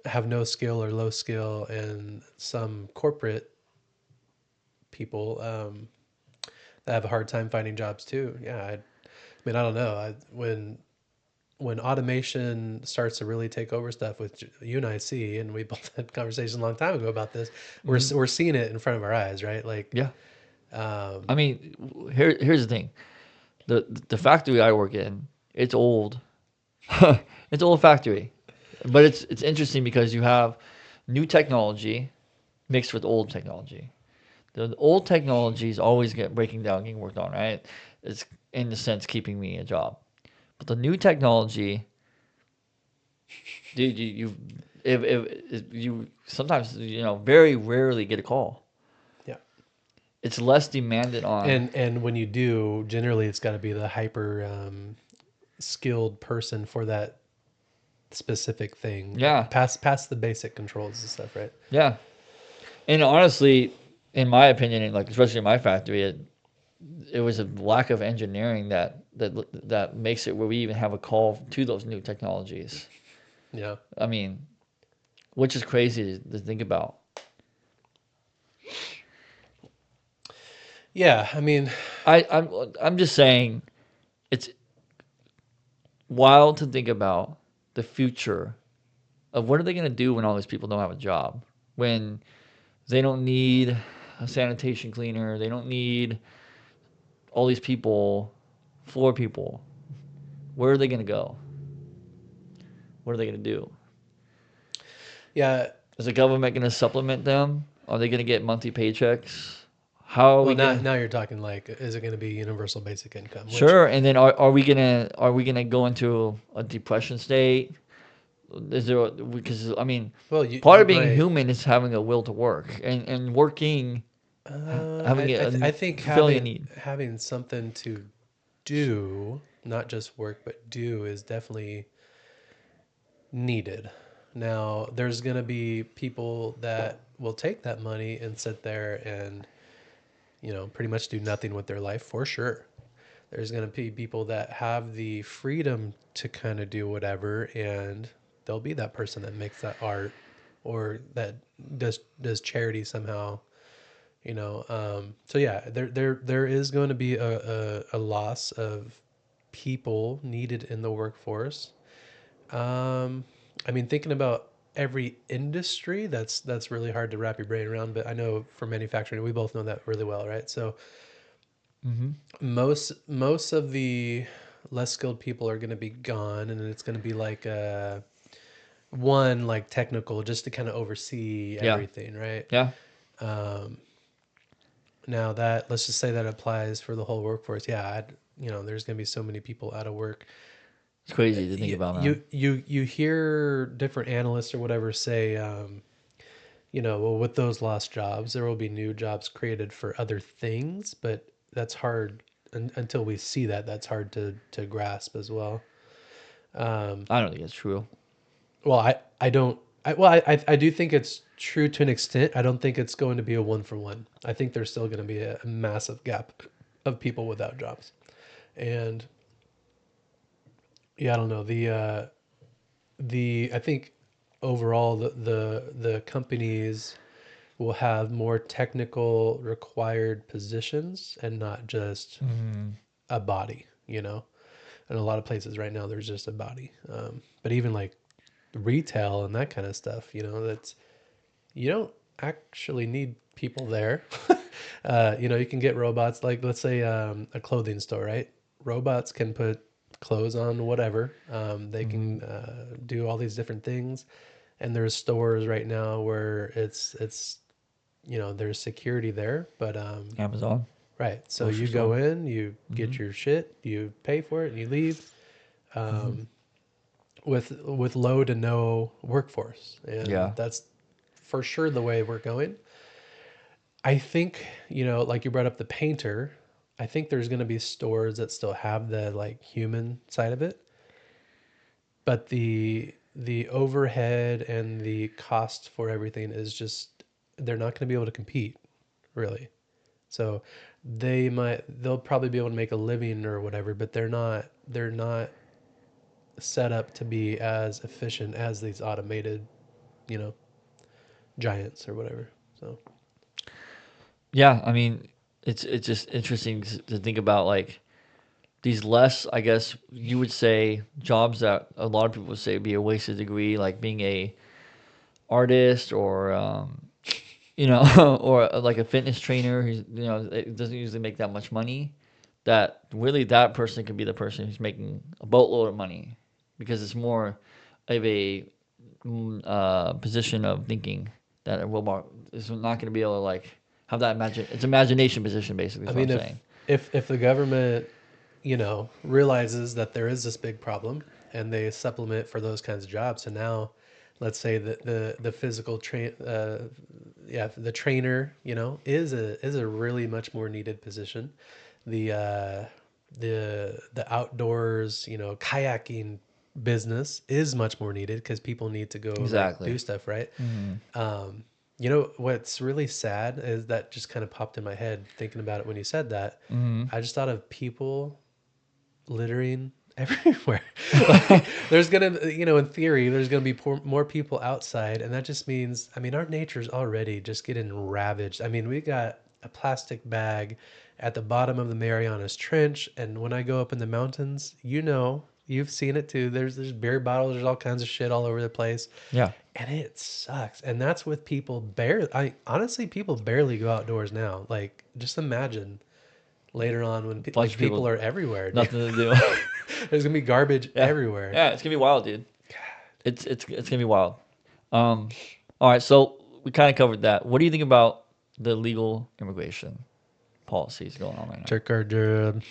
have no skill or low skill, and some corporate people that have a hard time finding jobs too. Yeah, I mean, I don't know. When automation starts to really take over stuff, which you and I see, and we both had conversations a long time ago about this, Hmm. we're seeing it in front of our eyes, right? Like, Yeah. um, I mean, here's the thing. The factory I work in, it's old. It's an old factory, but it's interesting because you have new technology mixed with old technology. The old technology is always breaking down, getting worked on, right? It's in the sense keeping me a job. But the new technology, dude, if you sometimes very rarely get a call. yeah. It's less demanded on. And when you do, generally it's got to be the hyper skilled person for that specific thing, Yeah, past the basic controls and stuff, right? yeah. And honestly, in my opinion, and like especially in my factory, it was a lack of engineering that makes it where we even have a call to those new technologies. Yeah. I mean, which is crazy to think about. Yeah. I mean, I'm just saying it's wild to think about the future of what are they going to do when all these people don't have a job, when they don't need a sanitation cleaner, they don't need all these people, floor people. Where are they going to go? What are they going to do? yeah. Is the government going to supplement them? Are they going to get monthly paychecks? How are Well, we going to? now you're talking like, is it going to be universal basic income? Which, Sure, and then are we gonna go into a depression state? Is there because I mean, well, part you of being might. human is having a will to work and working, having I think fulfilling a need. having something to do, not just work, but do is definitely needed. Now, there's going to be people that will take that money and sit there and, pretty much do nothing with their life for sure. There's going to be people that have the freedom to kind of do whatever, and they'll be that person that makes that art or that does charity somehow. So yeah, there is going to be a loss of people needed in the workforce. um I mean, thinking about every industry, that's really hard to wrap your brain around, but I know for manufacturing, we both know that really well, right? So Hmm. most of the less skilled people are going to be gone, and it's going to be like one like technical, just to kind of oversee Yeah, everything, right? yeah, um Now that, let's just say that applies for the whole workforce. Yeah, there's going to be so many people out of work. It's crazy to think about, man. You hear different analysts or whatever say, well, with those lost jobs, there will be new jobs created for other things, but that's hard until we see that. That's hard to grasp as well. I don't think it's true. Well, I don't. I do think it's true to an extent. I don't think it's going to be a one for one. I think there's still going to be a massive gap of people without jobs, and yeah, I don't know the I think overall the companies will have more technical required positions and not just a body. In a lot of places right now, there's just a body. But even like retail and that kind of stuff, that's you don't actually need people there. You can get robots like let's say a clothing store, right? Robots can put clothes on whatever. They Hmm. can do all these different things, and there's stores right now where it's there's security there, but Amazon, right. So grocery you go store. in, you Hmm. get your shit, you pay for it, and you leave Hmm. with low to no workforce, and Yeah. that's for sure the way we're going. I think, like you brought up the painter, I think there's going to be stores that still have the like human side of it, but the overhead and the cost for everything is just they're not going to be able to compete, really. So they'll probably be able to make a living or whatever, but they're not set up to be as efficient as these automated, you know, giants or whatever. So Yeah, I mean, it's just interesting to think about like these less, I guess you would say, jobs that a lot of people would say would be a wasted degree, like being a artist or or like a fitness trainer who's it doesn't usually make that much money. That really that person could be the person who's making a boatload of money because it's more of a position of thinking that a robot is not going to be able to like have that imagine. It's imagination position basically I is what I'm mean, saying. if the government, realizes that there is this big problem and they supplement for those kinds of jobs, so now, let's say that the physical yeah, the trainer, is a really much more needed position. The the outdoors, kayaking business is much more needed because people need to go like Exactly. do stuff, right? Hmm. Um, what's really sad is that just kind of popped in my head thinking about it when you said that. Hmm. I just thought of people littering everywhere. Like there's gonna, in theory, there's gonna be more people outside, and that just means, I mean, our nature's already just getting ravaged. I mean, we got a plastic bag at the bottom of the Marianas Trench, and when I go up in the mountains, you've seen it too. There's beer bottles, there's all kinds of shit all over the place, Yeah. and it sucks. And that's with people barely. I honestly, people barely go outdoors now. Like, just imagine later on when Bunch like of people people, are everywhere, dude. nothing to do. There's gonna be garbage Yeah. everywhere. Yeah. It's gonna be wild, dude. It's gonna be wild. Um. All right. So we kind of covered that. What do you think about the legal immigration policies going on right now? Check our job.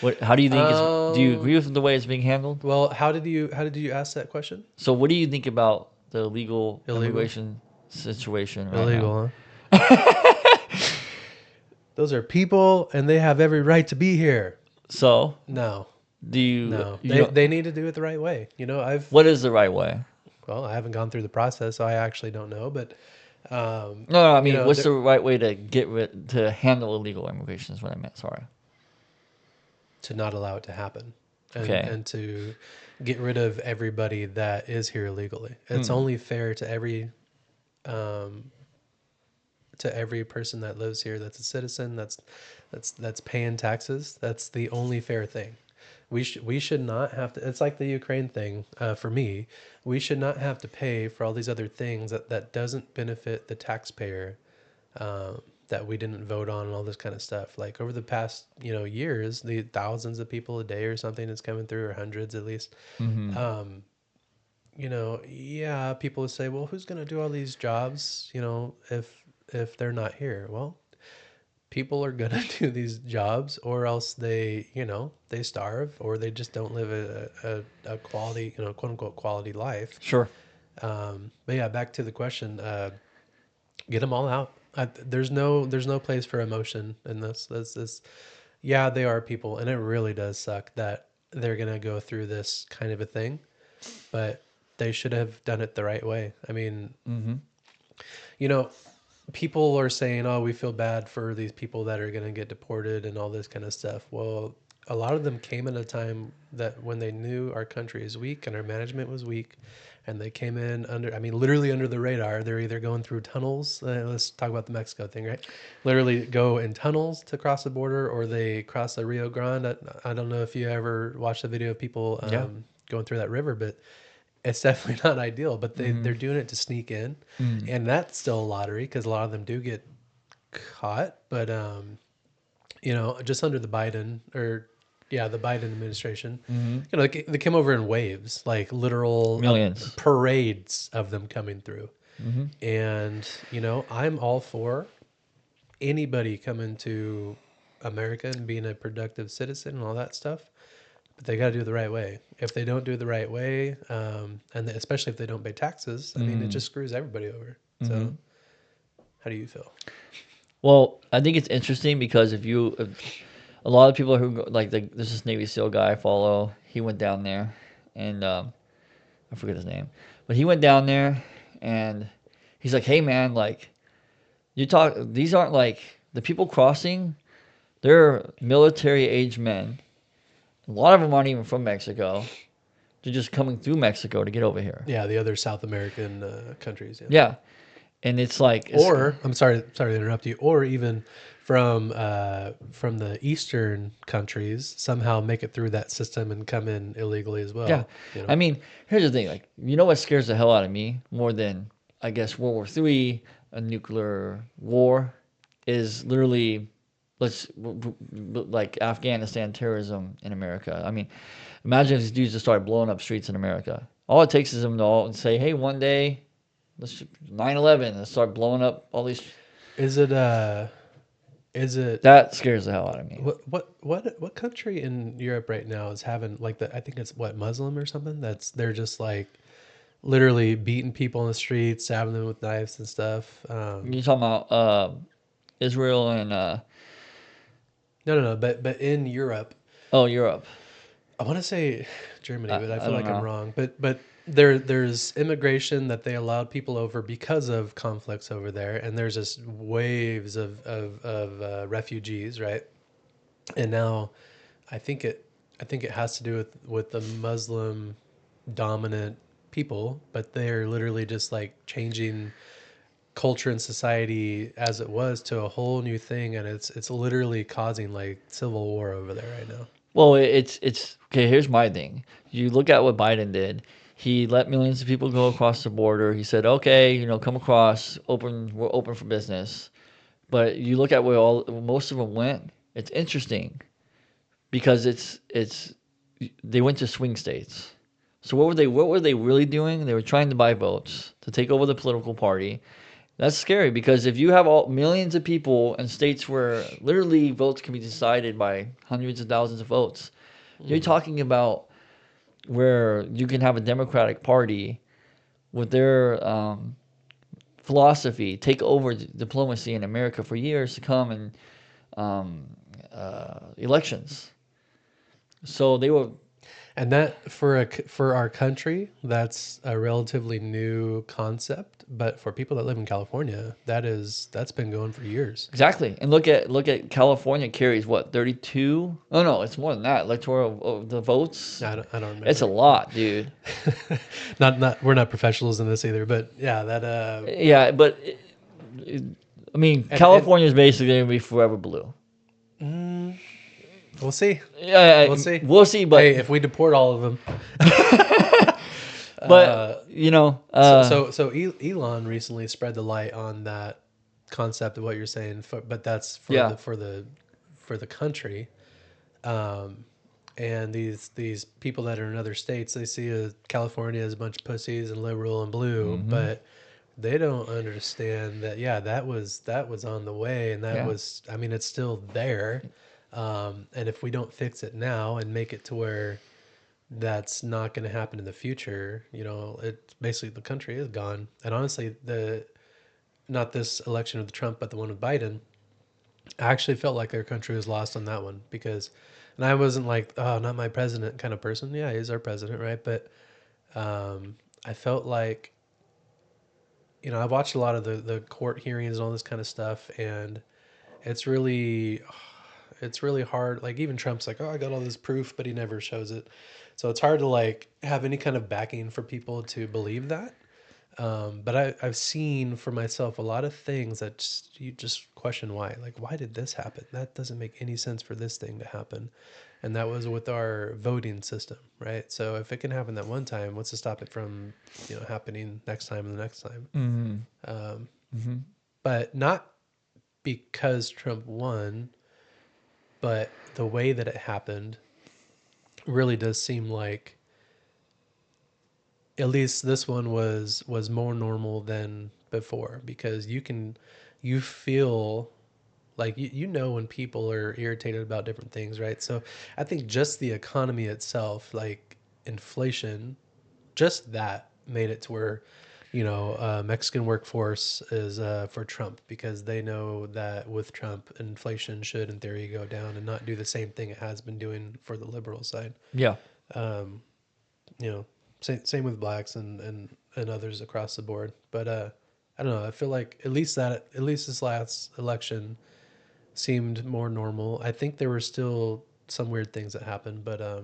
What? How do you think is? Do you agree Um. with the way it's being handled? Well, how did you ask that question? So what do you think about the legal Illegal. immigration situation right now? Illegal, huh? Those are people, and they have every right to be here. So No, do you no, you they know they need to do it the right way. what is the right way? I haven't gone through the process, so I actually don't know. But No, no, I mean, what's there, the right way to get rid to handle illegal immigration is what I meant. Sorry. to not allow it to happen, and Okay. and to get rid of everybody that is here illegally. It's Hmm. only fair um, to every person that lives here that's a citizen, that's paying taxes. That's the only fair thing. We should not have to. It's like the Ukraine thing, for me. We should not have to pay for all these other things that doesn't benefit the taxpayer, that we didn't vote on, and all this kind of stuff. Like over the past years, the thousands of people a day or something is coming through, or hundreds at least. Hmm. um, yeah, people would say, well, who's going to do all these jobs, if they're not here? Well, people are gonna do these jobs, or else they, they starve, or they just don't live a quality, quote unquote quality life. Sure. But yeah, back to the question. Get them all out. There's no place for emotion in this. This. Yeah, they are people, and it really does suck that they're gonna go through this kind of a thing. But they should have done it the right way. I mean, Mm-hmm. you know, people are saying, "Oh, we feel bad for these people that are going to get deported and all this kind of stuff." Well, a lot of them came at a time that when they knew our country is weak and our management was weak, and they came in under, I mean, literally under the radar. They're either going through tunnels. Let's talk about the Mexico thing, right? Literally go in tunnels to cross the border, or they cross the Rio Grande. I don't know if you ever watched the video of people Yeah. going through that river, but it's definitely not ideal. But Mm-hmm. they're doing it to sneak in, Mm. and that's still a lottery because a lot of them do get caught. But just under the Biden, or yeah, the Biden administration, Mm-hmm. they came over in waves, like literal Millions. parades of them coming through. Mm-hmm. And I'm all for anybody coming to America and being a productive citizen and all that stuff. But they got to do it the right way. If they don't do it the right way, and especially if they don't pay taxes, I mean, it Mm. just screws everybody over. Mm-hmm. So, how do you feel? Well, I think it's interesting because if a lot of people who like there's this Navy SEAL guy I follow. He went down there, and I forget his name, but he went down there, and he's like, "Hey man, like you talk. These aren't like the people crossing. They're military age men. A lot of them aren't even from Mexico. They're just coming through Mexico to get over here. Yeah, the other South American countries. Yeah. Yeah, and it's like Or I'm sorry to interrupt you. Or even from the eastern countries, somehow make it through that system and come in illegally as yeah. well. I mean, here's the thing. Like, you know what scares the hell out of me more than I guess World War III, a nuclear war, is literally like Afghanistan terrorism in America. I mean, imagine if these dudes just started blowing up streets in America. All it takes is them to all say, "Hey, one day, let's 9/11 and start blowing up all these." Is it is it That scares the hell out of me. what country in Europe right now is having like the, I think it's what, Muslim or something, that's they're just like literally beating people in the streets, stabbing them with knives and stuff. You talking about Israel and No, but in Europe, oh, Europe. I want to say Germany, but I I feel don't like I'm know. wrong. But there's immigration that they allowed people over because of conflicts over there, and there's just waves of refugees, right? And now, I think it I think it has to do with the Muslim dominant people, but they're literally just like changing culture and society as it was to a whole new thing, and it's literally causing like civil war over there right now. Well, it's okay. Here's my thing. You look at what Biden did. He let millions of people go across the border. He said, "Okay, come across. Open. We're open for business." But you look at where all most of them went. It's interesting because it's they went to swing states. So what were they really doing? They were trying to buy votes to take over the political party. That's scary because if you have all millions of people in states where literally votes can be decided by hundreds of thousands of votes, you're Hmm. talking about where you can have a Democratic Party with their philosophy take over diplomacy in America for years to come and um, elections. So they were And that for our country, that's a relatively new concept. But for people that live in California, that's been going for years. exactly. And look at California carries what 32? Oh no, it's more than that. Electoral the votes. I don't It's a remember. lot, dude. Not we're not professionals in this either, but yeah, that Yeah, but I mean, and California is basically gonna be forever blue. mm, we'll see. Yeah, We'll see. we'll see, but Hey, if we deport all of them, but uh, you know, Elon recently spread the light on that concept of what you're saying, but that's for yeah, the country. Um, and these people that are in other states, they see California as a bunch of pussies and liberal and blue, hmm but they don't understand that. Yeah, that was on the way, and that Yeah. was. I mean, it's still there. And if we don't fix it now and make it to where that's not going to happen in the future, it basically the country is gone. And honestly, the not this election with Trump, but the one with Biden, I actually felt like our country was lost on that one because, and I wasn't like, oh, not my president kind of person. Yeah, he's our president, right? But um, I felt like, I watched a lot of the court hearings and all this kind of stuff, and it's really, it's really hard. Like even Trump's like, oh, I got all this proof, but he never shows it. So it's hard to like have any kind of backing for people to believe that. But I've seen for myself a lot of things that you just question why. Like, why did this happen? That doesn't make any sense for this thing to happen. And that was with our voting system, right? So if it can happen that one time, what's to stop it from, happening next time and the next time? Mm-hmm. Um, Mm-hmm. but not because Trump won, but the way that it happened really does seem like at least this one was more normal than before because you feel like when people are irritated about different things, right? So I think just the economy itself, like inflation, just that made it to where Mexican workforce is for Trump because they know that with Trump inflation should in theory go down and not do the same thing it has been doing for the liberal side. Yeah. um, you know, same with blacks and others across the board. But I don't know. I feel like at least this last election seemed more normal. I think there were still some weird things that happened, but yeah,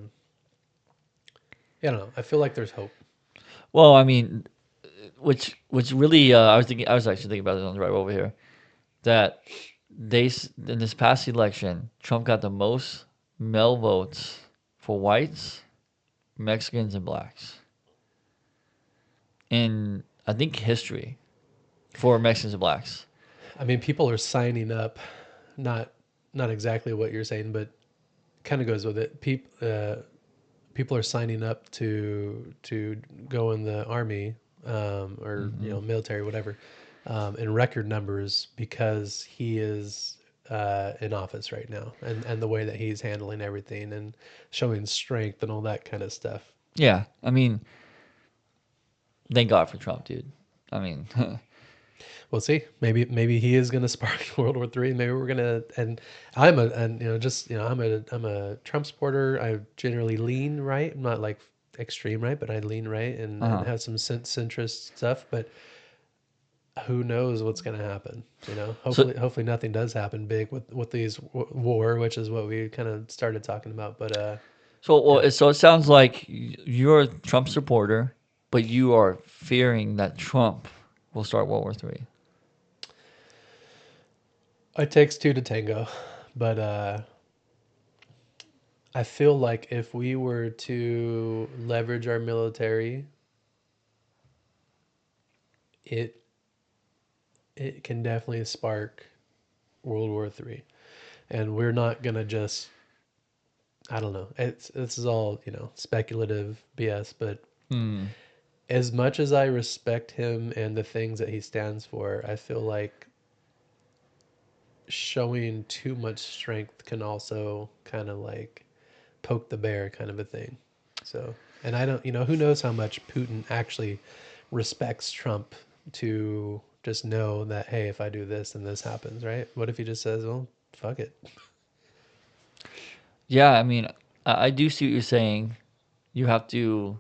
I don't know. I feel like there's hope. Well, I mean, which really, I was actually thinking about it on the right over here. That in this past election, Trump got the most mail votes for whites, Mexicans, and blacks in I think history for Mexicans and blacks. I mean, people are signing up, not not exactly what you're saying, but kind of goes with it. People are signing up to go in the army, or Hmm. military, whatever, in record numbers because he is in office right now, and the way that he's handling everything and showing strength and all that kind of stuff. Yeah, I mean, thank God for Trump, dude. I mean, We'll see. Maybe he is going to spark World War III. Maybe we're gonna. And I'm a and just I'm a Trump supporter. I generally lean right. I'm not like extreme right, but I lean right and uh-huh. have some centrist stuff. But who knows what's going to happen? So Hopefully nothing does happen big with these war, which is what we kind of started talking about. But yeah, so it sounds like you're a Trump supporter, but you are fearing that Trump will start World War III. it takes two to tango. But I feel like if we were to leverage our military, it it can definitely spark World War III. And we're not gonna just, I don't know. This is all speculative BS, but Hmm. as much as I respect him and the things that he stands for, I feel like showing too much strength can also kind of like poke the bear kind of a thing. So, and I don't, who knows how much Putin actually respects Trump to just know that, hey, if I do this, then this happens, right? What if he just says, well, fuck it? Yeah, I mean, I do see what you're saying. You have to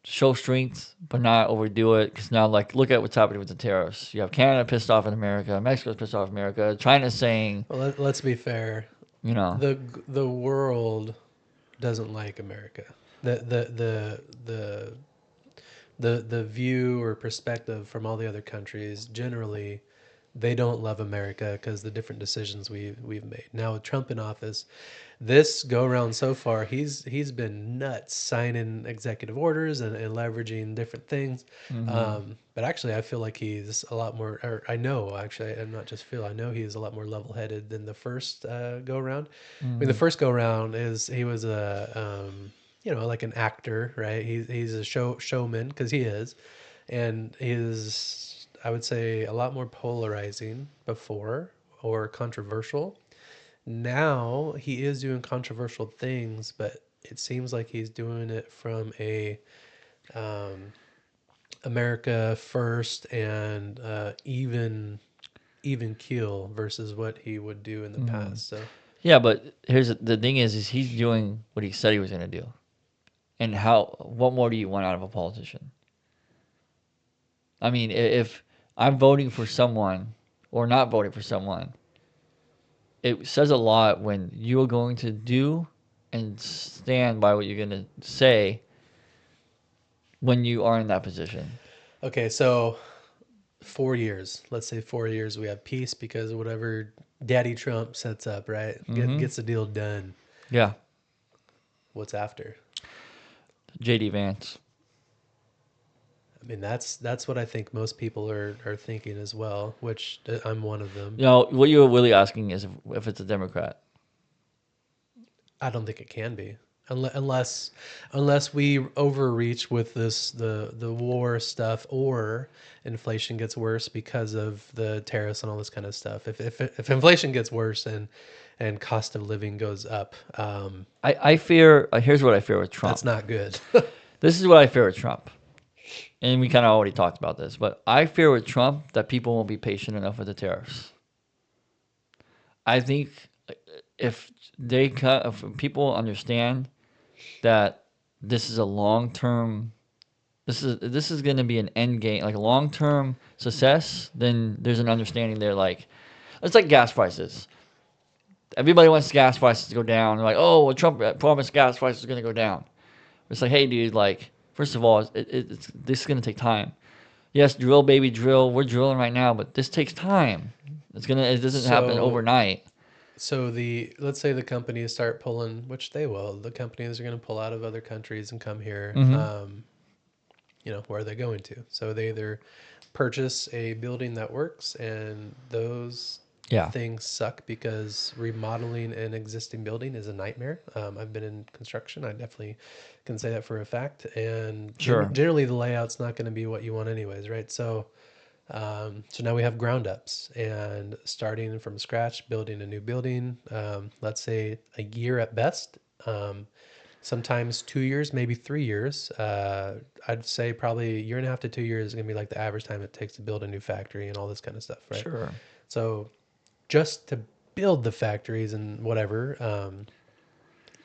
show strength, but not overdo it. Because now, like, look at what's happening with the tariffs. You have Canada pissed off at America, Mexico's pissed off at America, China's saying, Well, let's be fair. you know, The world doesn't like America. The the view or perspective from all the other countries generally, they don't love America because the different decisions we've made. Now with Trump in office, this go around so far, he's been nuts signing executive orders and leveraging different things. hmm. But actually, I feel like he's a lot more. Or I know actually, I'm not just feel. I know he's a lot more level headed than the first go around. I mean, the Hmm. first go round is he was a like an actor, right? He's a showman because he is, and is, I would say, a lot more polarizing before, or controversial. Now he is doing controversial things, but it seems like he's doing it from a um, America first and even keel versus what he would do in the Hmm. past. So Yeah, but here's the thing is he's doing what he said he was going to do. And what more do you want out of a politician? I mean, if I'm voting for someone or not voting for someone, it says a lot when you're going to do and stand by what you're going to say when you are in that position. okay, so 4 years, let's say 4 years, we have peace because of whatever Daddy Trump sets up, right? Mm-hmm. Gets the deal done. Yeah. What's after? JD Vance. I mean, that's what I think most people are thinking as well, which I'm one of them. You know, what you're really asking is if it's a Democrat. I don't think it can be. Unless we overreach with the war stuff, or inflation gets worse because of the tariffs and all this kind of stuff. If inflation gets worse and cost of living goes up, I fear, here's what I fear with that's Trump. not good. This is what I fear with Trump. And we kind of already talked about this, but I fear with Trump that people won't be patient enough with the tariffs. I think if if people understand that this is a long term, this is going to be an end game, like a long term success, then there's an understanding there. Like it's like gas prices. Everybody wants gas prices to go down. They're like, oh, well, Trump promised gas prices are going to go down. It's like, hey, dude, like first of all, this is going to take time. Yes, drill, baby, drill. We're drilling right now, but this takes time. It doesn't happen so overnight. so the let's say the companies start pulling, which they will. The companies are going to pull out of other countries and come here. Mm-hmm. Where are they going to? So they either purchase a building that works, and those Yeah, things suck because remodeling an existing building is a nightmare. I've been in construction. I definitely can say that for a fact. And sure. generally, the layout's not going to be what you want, anyways, right? So now we have ground ups and starting from scratch, building a new building. Let's say a year at best. Sometimes 2 years, maybe 3 years. I'd say probably a year and a half to 2 years is gonna be like the average time it takes to build a new factory and all this kind of stuff, right? Sure. So just to build the factories and whatever,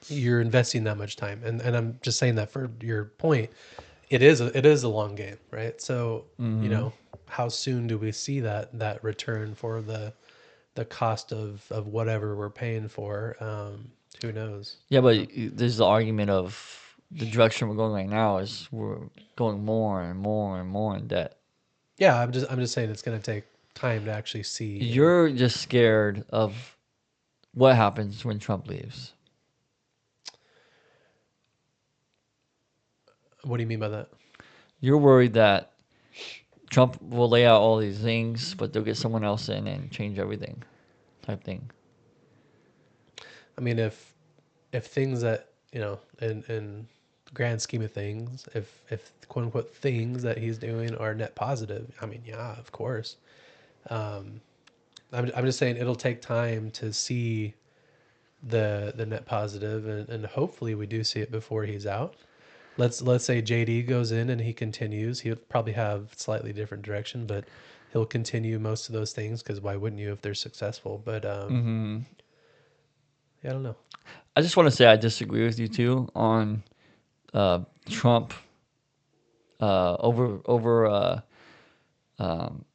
you're investing that much time. And I'm just saying that for your point. It is a long game, right? So Mm-hmm. how soon do we see that return for the cost of whatever we're paying for? Who knows? Yeah, You but know? there's the argument of the direction we're going right now is we're going more and more and more in debt. Yeah, I'm just saying it's going to take time to actually see. You're just scared of what happens when Trump leaves. What do you mean by that? You're worried that Trump will lay out all these things, but they'll get someone else in and change everything, type thing. I mean, if things that in the grand scheme of things, if quote unquote things that he's doing are net positive, I mean, yeah, of course. Um, I'm just saying it'll take time to see the net positive, and hopefully we do see it before he's out. Let's say JD goes in and he continues. He'll probably have slightly different direction, but he'll continue most of those things because why wouldn't you if they're successful? But Mm-hmm. yeah, I don't know. I just want to say I disagree with you too on Trump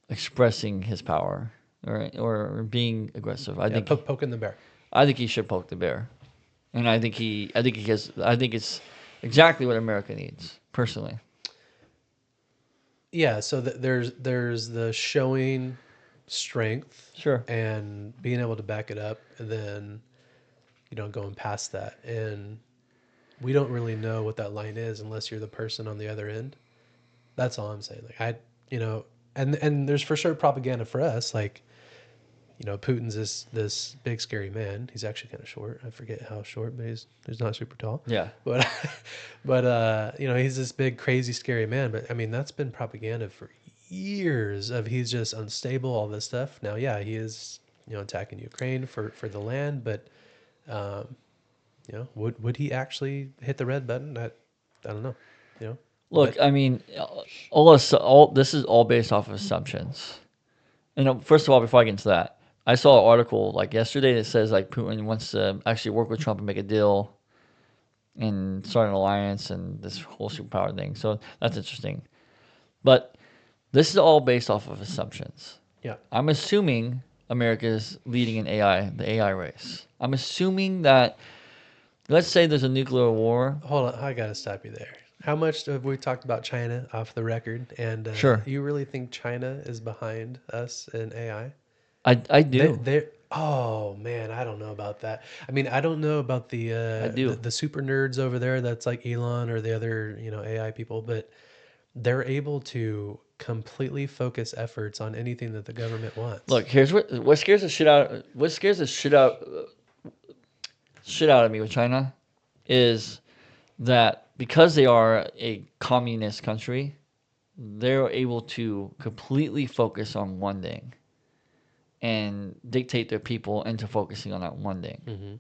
expressing his power or being aggressive. Yeah, poking the bear. I think he should poke the bear, and I think it's exactly what America needs personally. Yeah, so there's the showing strength Sure. and being able to back it up, and then going past that. And we don't really know what that line is unless you're the person on the other end. That's all I'm saying. Like, and there's for sure propaganda for us. Like, Putin's this big scary man. He's actually kind of short. I forget how short, but he's not super tall. Yeah. But he's this big crazy scary man. But I mean, that's been propaganda for years of he's just unstable, all this stuff. Now, yeah, he is attacking Ukraine for the land, but um, would he actually hit the red button? I don't know. Look, But I mean, all this is all based off of assumptions. First of all, before I get into that, I saw an article like yesterday that says like Putin wants to actually work with Trump and make a deal and start an alliance and this whole superpower thing. So that's interesting. But this is all based off of assumptions. yeah, I'm assuming America is leading in AI, the AI race. I'm assuming that, let's say there's a nuclear war. hold on, I gotta stop you there. How much have we talked about China off the record? And Sure. you really think China is behind us in AI? I They do. they oh man, I don't know about that. I mean, I don't know about I do. the super nerds over there that's like Elon or the other, AI people, but they're able to completely focus efforts on anything that the government wants. Look, here's what scares the shit out of me with China is that because they are a communist country, they're able to completely focus on one thing and dictate their people into focusing on that one thing. Hmm.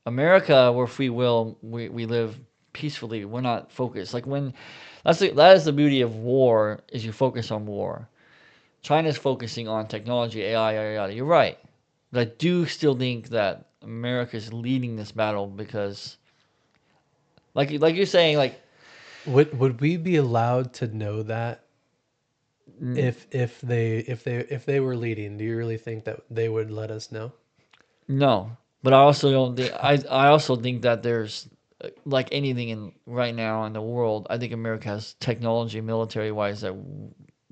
America, we're free will. We live peacefully. We're not focused. Like when that is the beauty of war is you focus on war. China's focusing on technology, AI, yada yada. You're right, but I do still think that America's leading this battle because, like you're saying, like Would we be allowed to know that n- if they were leading? Do you really think that they would let us know? no. But I also don't think I also think that there's like anything in right now in the world. I think America has technology, military wise, that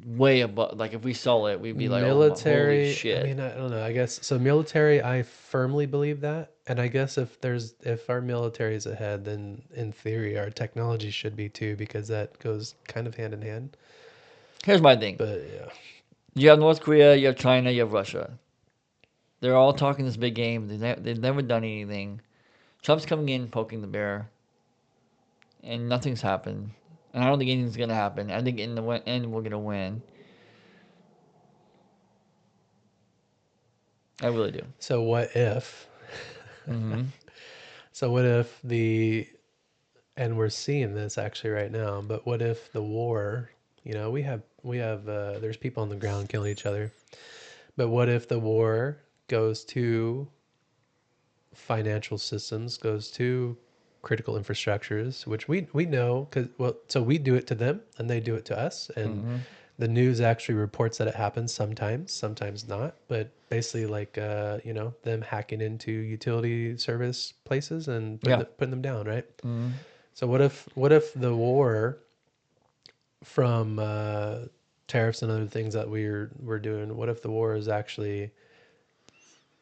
way above. Like if we saw it, we'd be like, oh my, holy Military, I shit. mean, I don't know. I guess so. Military, I firmly believe that, and I guess if our military is ahead, then in theory our technology should be too, because that goes kind of hand in hand. Here's my thing. But yeah, You have North Korea, you have China, you have Russia. They're all talking this big game. They've never done anything. Trump's coming in, poking the bear, and nothing's happened. And I don't think anything's gonna happen. I think in the end we're gonna win. I really do. so what if? Hmm. So what if and we're seeing this actually right now, but what if the war, we have there's people on the ground killing each other. But what if the war goes to financial systems, goes to critical infrastructures, which we know because, well, so we do it to them and they do it to us, and Hmm. the news actually reports that it happens sometimes, sometimes not, but basically like them hacking into utility service places and Yeah. putting them down, right? Hmm. So what if the war from tariffs and other things that we're doing, what if the war is actually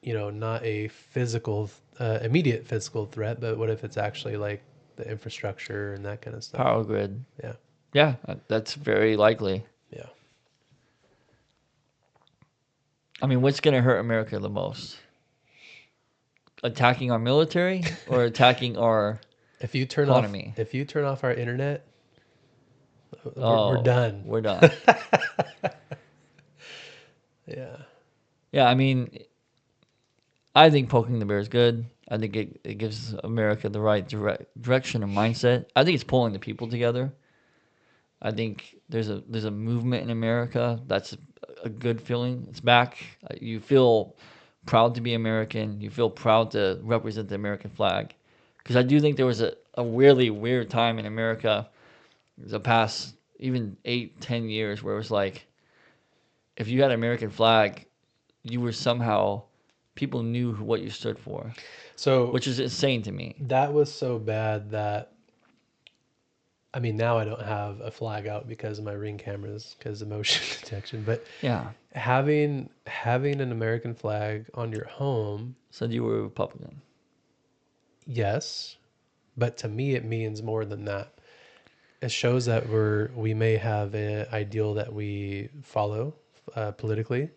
not a physical, immediate physical threat, but what if it's actually like the infrastructure and that kind of stuff? Power grid. Yeah, Yeah, that's very likely. yeah. I mean, what's gonna hurt America the most? Attacking our military or attacking our If you turn off, economy? if you turn off our internet, we're Oh, done. we're done. Yeah. Yeah, I mean, I think poking the bear is good. I think it gives America the right direction and mindset. I think it's pulling the people together. I think there's a movement in America that's a good feeling. It's back. You feel proud to be American. You feel proud to represent the American flag. Because I do think there was a really weird time in America, the past even 8, 10 years, where it was like if you had an American flag, you were somehow people knew what you stood for, So which is insane to me. that was so bad that, I mean, now I don't have a flag out because of my Ring cameras because of motion detection. But Yeah, having an American flag on your home, said you were a Republican. yes, but to me it means more than that. It shows that we may have an ideal that we follow politically,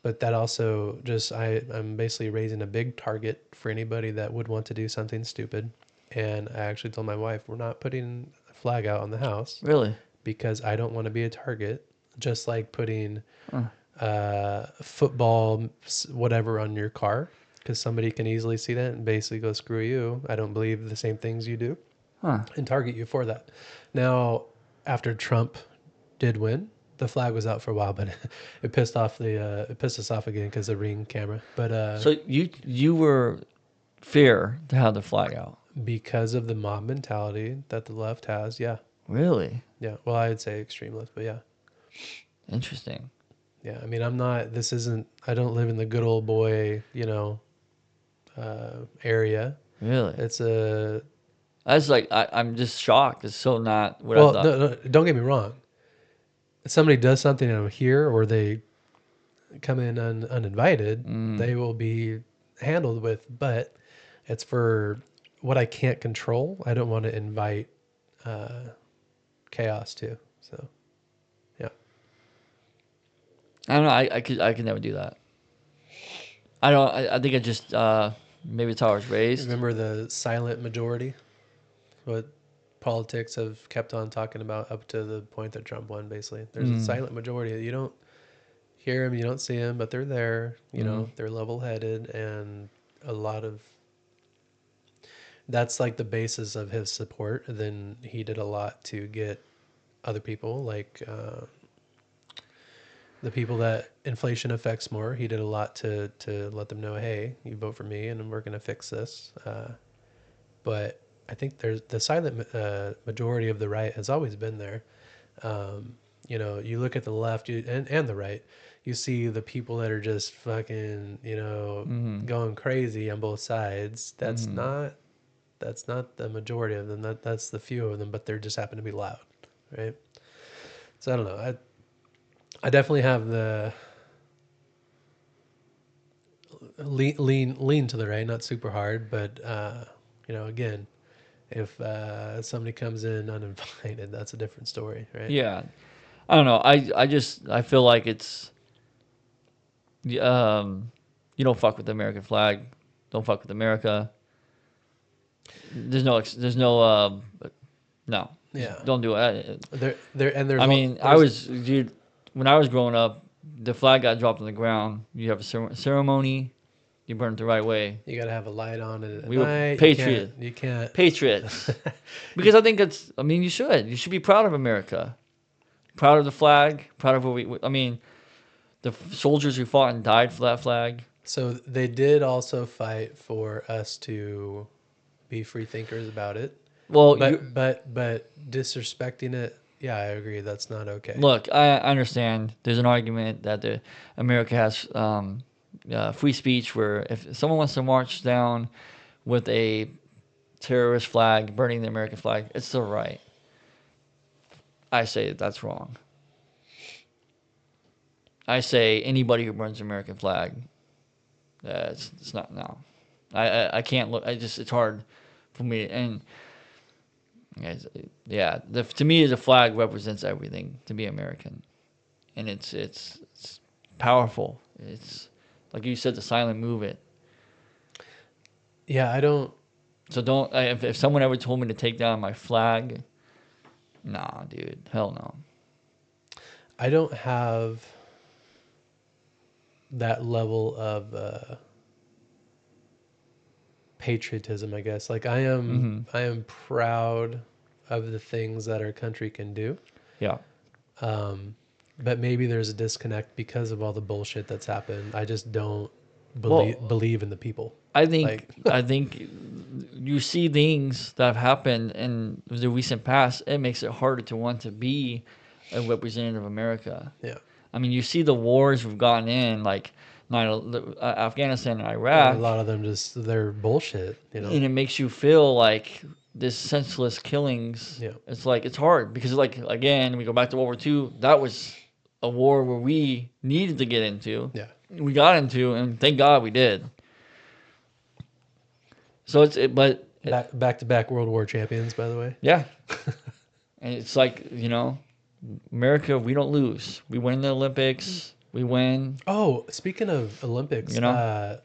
but that also just I'm basically raising a big target for anybody that would want to do something stupid. And I actually told my wife we're not putting a flag out on the house Really? because I don't want to be a target. Just like putting Huh. football whatever on your car, because somebody can easily see that and basically go screw you. I don't believe the same things you do Huh. and target you for that. Now, after Trump did win, the flag was out for a while, but it pissed us off again because of the Ring camera. But So you were fair to have the flag out. because of the mob mentality that the left has, yeah, Really? yeah. Well, I'd say extreme left, but yeah, Interesting. yeah. I mean, I'm not. This isn't. I don't live in the good old boy, area. Really? It's a I'm just shocked. It's so not what I well. thought. No, don't get me wrong. If somebody does something and I'm here, or they come in uninvited, Mm. they will be handled with. But it's for what I can't control. I don't want to invite uh, chaos too. So yeah. I don't know. I could never do that. I don't. I think I just maybe it's how I was raised. Remember the silent majority? What politics have kept on talking about up to the point that Trump won. Basically, there's a Mm. silent majority. You don't hear them, you don't see them, but they're there. Mm. They're level-headed, and a lot of that's like the basis of his support. Then he did a lot to get other people, like the people that inflation affects more. He did a lot to let them know, hey, you vote for me, and we're going to fix this. But I think there's the silent majority of the right has always been there. You look at the left and the right, you see the people that are just fucking, Mm. going crazy on both sides. Mm. That's not the majority of them. That's the few of them, but they just happen to be loud, right? So I don't know. I definitely have the lean to the right, not super hard, but again, if somebody comes in uninvited, that's a different story, right? Yeah. I don't know. I feel like it's um you don't fuck with the American flag. Don't fuck with America. There's no no. Yeah. Just don't do it. There and I mean, there's dude, when I was growing up, the flag got dropped on the ground. You have a ceremony. You burn it the right way. you got to have a light on it at We were night. You can't. patriots. Because I think I mean, you should. You should be proud of America. Proud of the flag. Proud of what I mean, the soldiers who fought and died for that flag. So they did also fight for us to be free thinkers about it, Well, but disrespecting it, yeah, I agree. That's not okay. look, I understand. There's an argument that America has free speech, where if someone wants to march down with a terrorist flag, burning the American flag, it's their right. I say that's wrong. I say anybody who burns the American flag, it's not no. I can't look. It's hard for me. And yeah, to me the flag represents everything to be American, and it's powerful. It's like you said, the silent movement. Yeah, I don't. So don't if someone ever told me to take down my flag, nah, dude, hell no. I don't have that level of patriotism. I guess like Hmm. I am proud of the things that our country can do. Yeah. Um, but maybe there's a disconnect because of all the bullshit that's happened. I just don't Well, believe in the people. I think Like, I think you see things that have happened in the recent past. It makes it harder to want to be a representative of America. yeah, I mean, you see the wars we've gotten in, like Afghanistan and a Iraq, lot of them just they're bullshit. and it makes you feel like this senseless killings. Yeah, It's like it's hard because, like, again, we go back to World War II. That was a war where we needed to get into. yeah. We got into, and thank God we did. So Back to back World War champions, by the way. yeah, and it's like America, we don't lose. We win the Olympics. We win. Oh, speaking of Olympics, You know.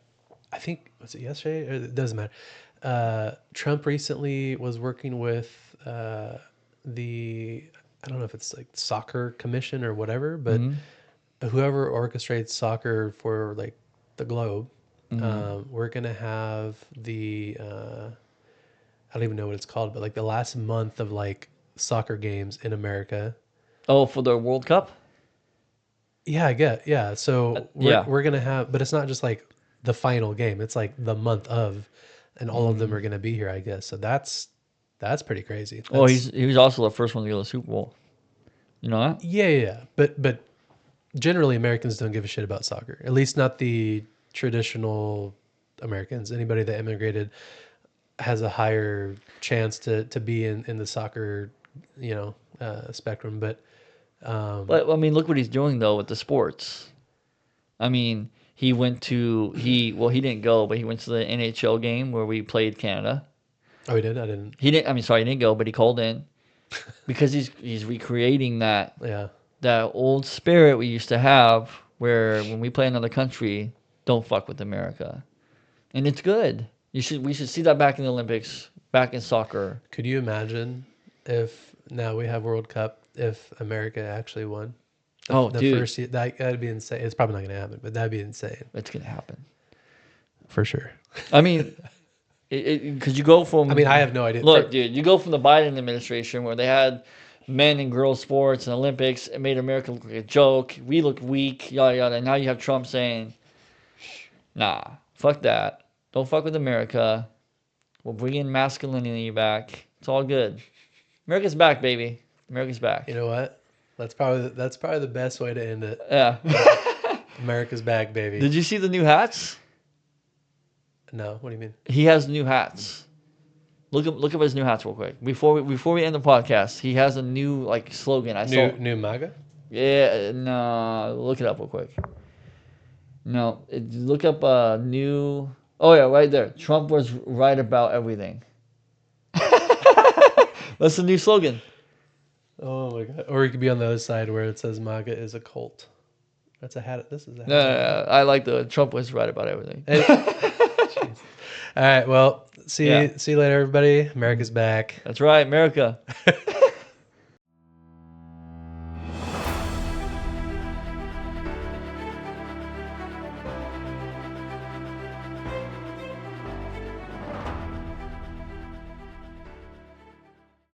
I think was it yesterday? It doesn't matter. Trump recently was working with the I don't know if it's like soccer commission or whatever, but Mm-hmm. whoever orchestrates soccer for like the globe, Mm-hmm. we're gonna have the I don't even know what it's called, but like the last month of like soccer games in America. Oh, for the World Cup. Yeah, I get. Yeah, so we're Yeah. we're gonna have, but it's not just like the final game. It's like the month of, and all of them Mm. are gonna be here, I guess. So that's pretty crazy. Oh, That's he was also the first one to go to the Super Bowl. You know that? yeah, yeah, yeah. But generally Americans don't give a shit about soccer. At least not the traditional Americans. Anybody that immigrated has a higher chance to be in the soccer, spectrum. But But I mean, look what he's doing though with the sports. I mean, he didn't go, but he went to the NHL game where we played Canada. oh, he did. I didn't. He didn't. I mean, sorry, he didn't go, but he called in because he's recreating Yeah. that old spirit we used to have, where when we play another country, don't fuck with America, and it's good. We should see that back in the Olympics, back in soccer. Could you imagine if now we have World Cup if America actually won Oh, the dude, first year? That'd be insane. It's probably not going to happen, but that'd be insane it's gonna happen. for sure. I mean, because you go I mean, I from have no idea. look, dude, you go from the Biden administration where they had men and girls sports and Olympics and made America look like a joke. We look weak, yada yada. And now you have Trump saying, "Nah, fuck that. Don't fuck with America. We'll bring in masculinity back. It's all good. America's back, baby. America's You back." know what? That's probably the best way to end it. Yeah. America's back, baby. Did you see the new hats? No, what do you mean? He has new hats. Look up his new hats real quick. Before we end the podcast, he has a new like slogan. I saw. New MAGA? Yeah, no, look it up real quick. No, look up new. Oh yeah, right there. Trump was right about everything. That's the new slogan. Oh my god! Or you could be on the other side where it says MAGA is a cult. That's a hat. This is a hat. No, no, no, I like the Trump was right about everything. Jeez. All right. Well, see Yeah. you, see you later, everybody. America's back. That's right, America.